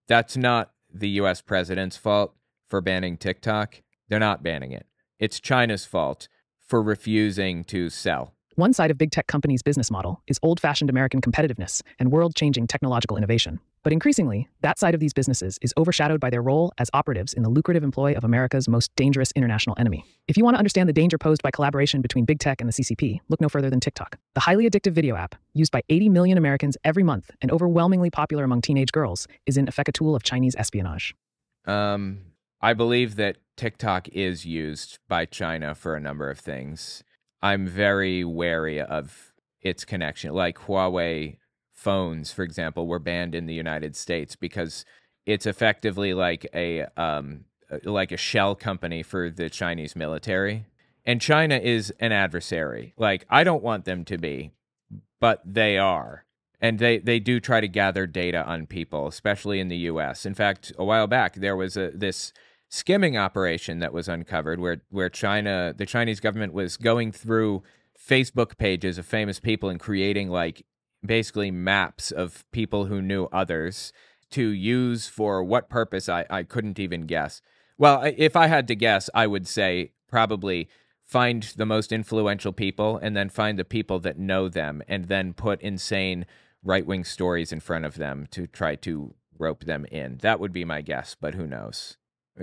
[SPEAKER 1] That's not the U.S. president's fault for banning TikTok. They're not banning it. It's China's fault for refusing to sell.
[SPEAKER 2] One side of big tech companies' business model is old-fashioned American competitiveness and world-changing technological innovation. But increasingly, that side of these businesses is overshadowed by their role as operatives in the lucrative employ of America's most dangerous international enemy. If you want to understand the danger posed by collaboration between big tech and the CCP, look no further than TikTok. The highly addictive video app, used by 80 million Americans every month and overwhelmingly popular among teenage girls, is in effect a tool of Chinese espionage.
[SPEAKER 1] I believe that TikTok is used by China for a number of things. I'm very wary of its connection. Like Huawei phones, for example, were banned in the United States because it's effectively like a shell company for the Chinese military. And China is an adversary. Like, I don't want them to be, but they are. And they do try to gather data on people, especially in the U.S. In fact, a while back, there was this skimming operation that was uncovered where the Chinese government was going through Facebook pages of famous people and creating like basically maps of people who knew others to use for what purpose I couldn't even guess. Well, if I had to guess, I would say probably find the most influential people and then find the people that know them and then put insane right-wing stories in front of them to try to rope them in. That would be my guess, but who knows?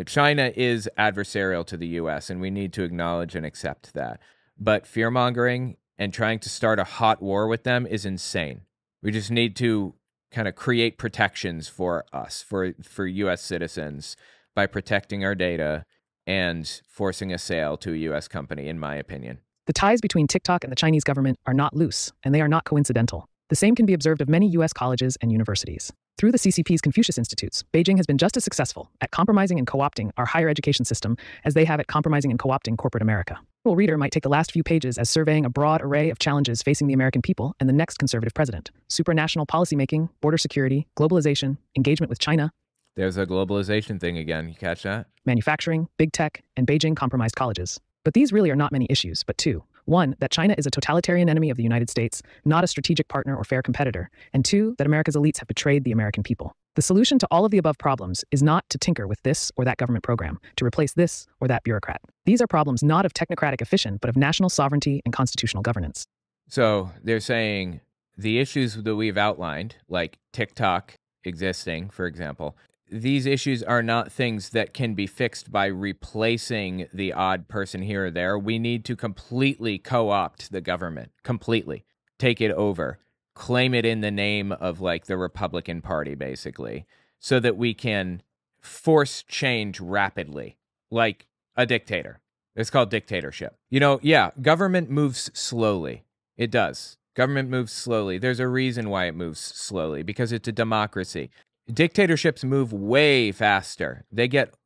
[SPEAKER 1] China is adversarial to the U.S., and we need to acknowledge and accept that. But fear-mongering and trying to start a hot war with them is insane. We just need to kind of create protections for us, for U.S. citizens, by protecting our data and forcing a sale to a U.S. company, in my opinion.
[SPEAKER 2] The ties between TikTok and the Chinese government are not loose, and they are not coincidental. The same can be observed of many U.S. colleges and universities. Through the CCP's Confucius Institutes, Beijing has been just as successful at compromising and co-opting our higher education system as they have at compromising and co-opting corporate America. A reader might take the last few pages as surveying a broad array of challenges facing the American people and the next conservative president: supranational policymaking, border security, globalization, engagement with China.
[SPEAKER 1] There's a globalization thing again. You catch that?
[SPEAKER 2] Manufacturing, big tech, and Beijing compromised colleges. But these really are not many issues, but two. One, that China is a totalitarian enemy of the United States, not a strategic partner or fair competitor. And two, that America's elites have betrayed the American people. The solution to all of the above problems is not to tinker with this or that government program, to replace this or that bureaucrat. These are problems not of technocratic efficient, but of national sovereignty and constitutional governance.
[SPEAKER 1] So they're saying the issues that we've outlined, like TikTok existing, for example, these issues are not things that can be fixed by replacing the odd person here or there. We need to completely co-opt the government, completely take it over, claim it in the name of like the Republican Party, basically, so that we can force change rapidly, like a dictator. It's called dictatorship. Yeah, government moves slowly. It does. Government moves slowly. There's a reason why it moves slowly, because it's a democracy. Dictatorships move way faster. They get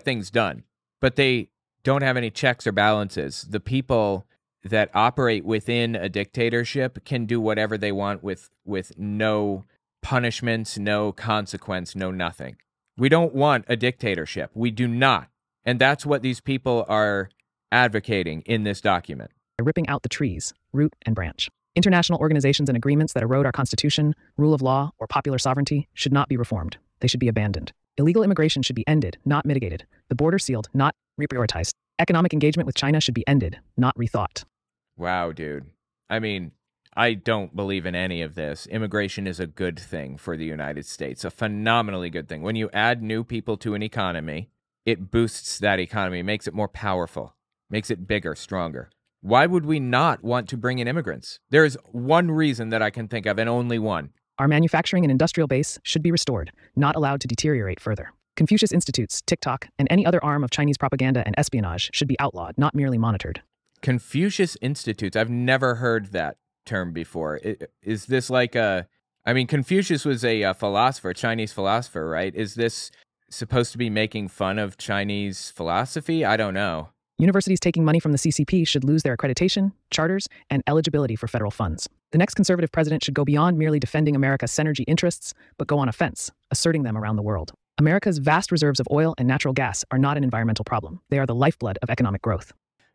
[SPEAKER 1] things done, but they don't have any checks or balances. The people that operate within a dictatorship can do whatever they want with no punishments, no consequence, no nothing. We don't want a dictatorship. We do not. And that's what these people are advocating in this document.
[SPEAKER 2] By ripping out the trees, root and branch. International organizations and agreements that erode our constitution, rule of law, or popular sovereignty should not be reformed. They should be abandoned. Illegal immigration should be ended, not mitigated. The border sealed, not reprioritized. Economic engagement with China should be ended, not rethought.
[SPEAKER 1] Wow, dude. I mean, I don't believe in any of this. Immigration is a good thing for the United States, a phenomenally good thing. When you add new people to an economy, it boosts that economy, makes it more powerful, makes it bigger, stronger. Why would we not want to bring in immigrants? There is one reason that I can think of, and only one.
[SPEAKER 2] Our manufacturing and industrial base should be restored, not allowed to deteriorate further. Confucius Institutes, TikTok, and any other arm of Chinese propaganda and espionage should be outlawed, not merely monitored.
[SPEAKER 1] Confucius Institutes. I've never heard that term before. Is this like Confucius was a philosopher, Chinese philosopher, right? Is this supposed to be making fun of Chinese philosophy? I don't know.
[SPEAKER 2] Universities taking money from the CCP should lose their accreditation, charters, and eligibility for federal funds. The next conservative president should go beyond merely defending America's synergy interests, but go on offense, asserting them around the world. America's vast reserves of oil and natural gas are not an environmental problem. They are the lifeblood of economic growth.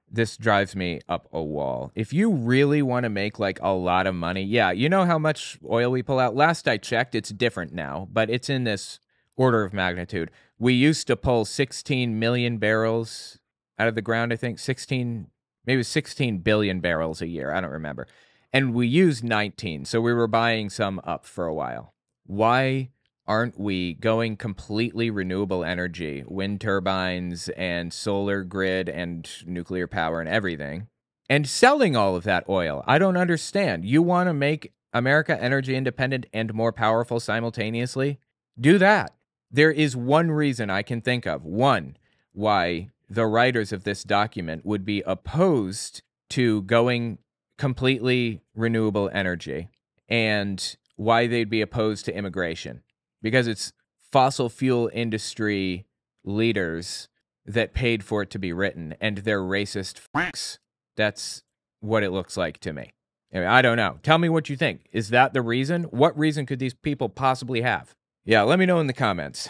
[SPEAKER 1] This drives me up a wall. If you really want to make like a lot of money, yeah, you know how much oil we pull out? Last I checked, it's different now, but it's in this order of magnitude. We used to pull 16 million barrels out of the ground, I think 16 billion barrels a year. I don't remember. And we used 19, so we were buying some up for a while. Why aren't we going completely renewable energy, wind turbines and solar grid and nuclear power and everything, and selling all of that oil? I don't understand. You want to make America energy independent and more powerful simultaneously? Do that. There is one reason I can think of, why the writers of this document would be opposed to going completely renewable energy, and why they'd be opposed to immigration. Because it's fossil fuel industry leaders that paid for it to be written, and they're racist fucks. That's what it looks like to me. I don't know. Tell me what you think. Is that the reason? What reason could these people possibly have? Yeah, let me know in the comments.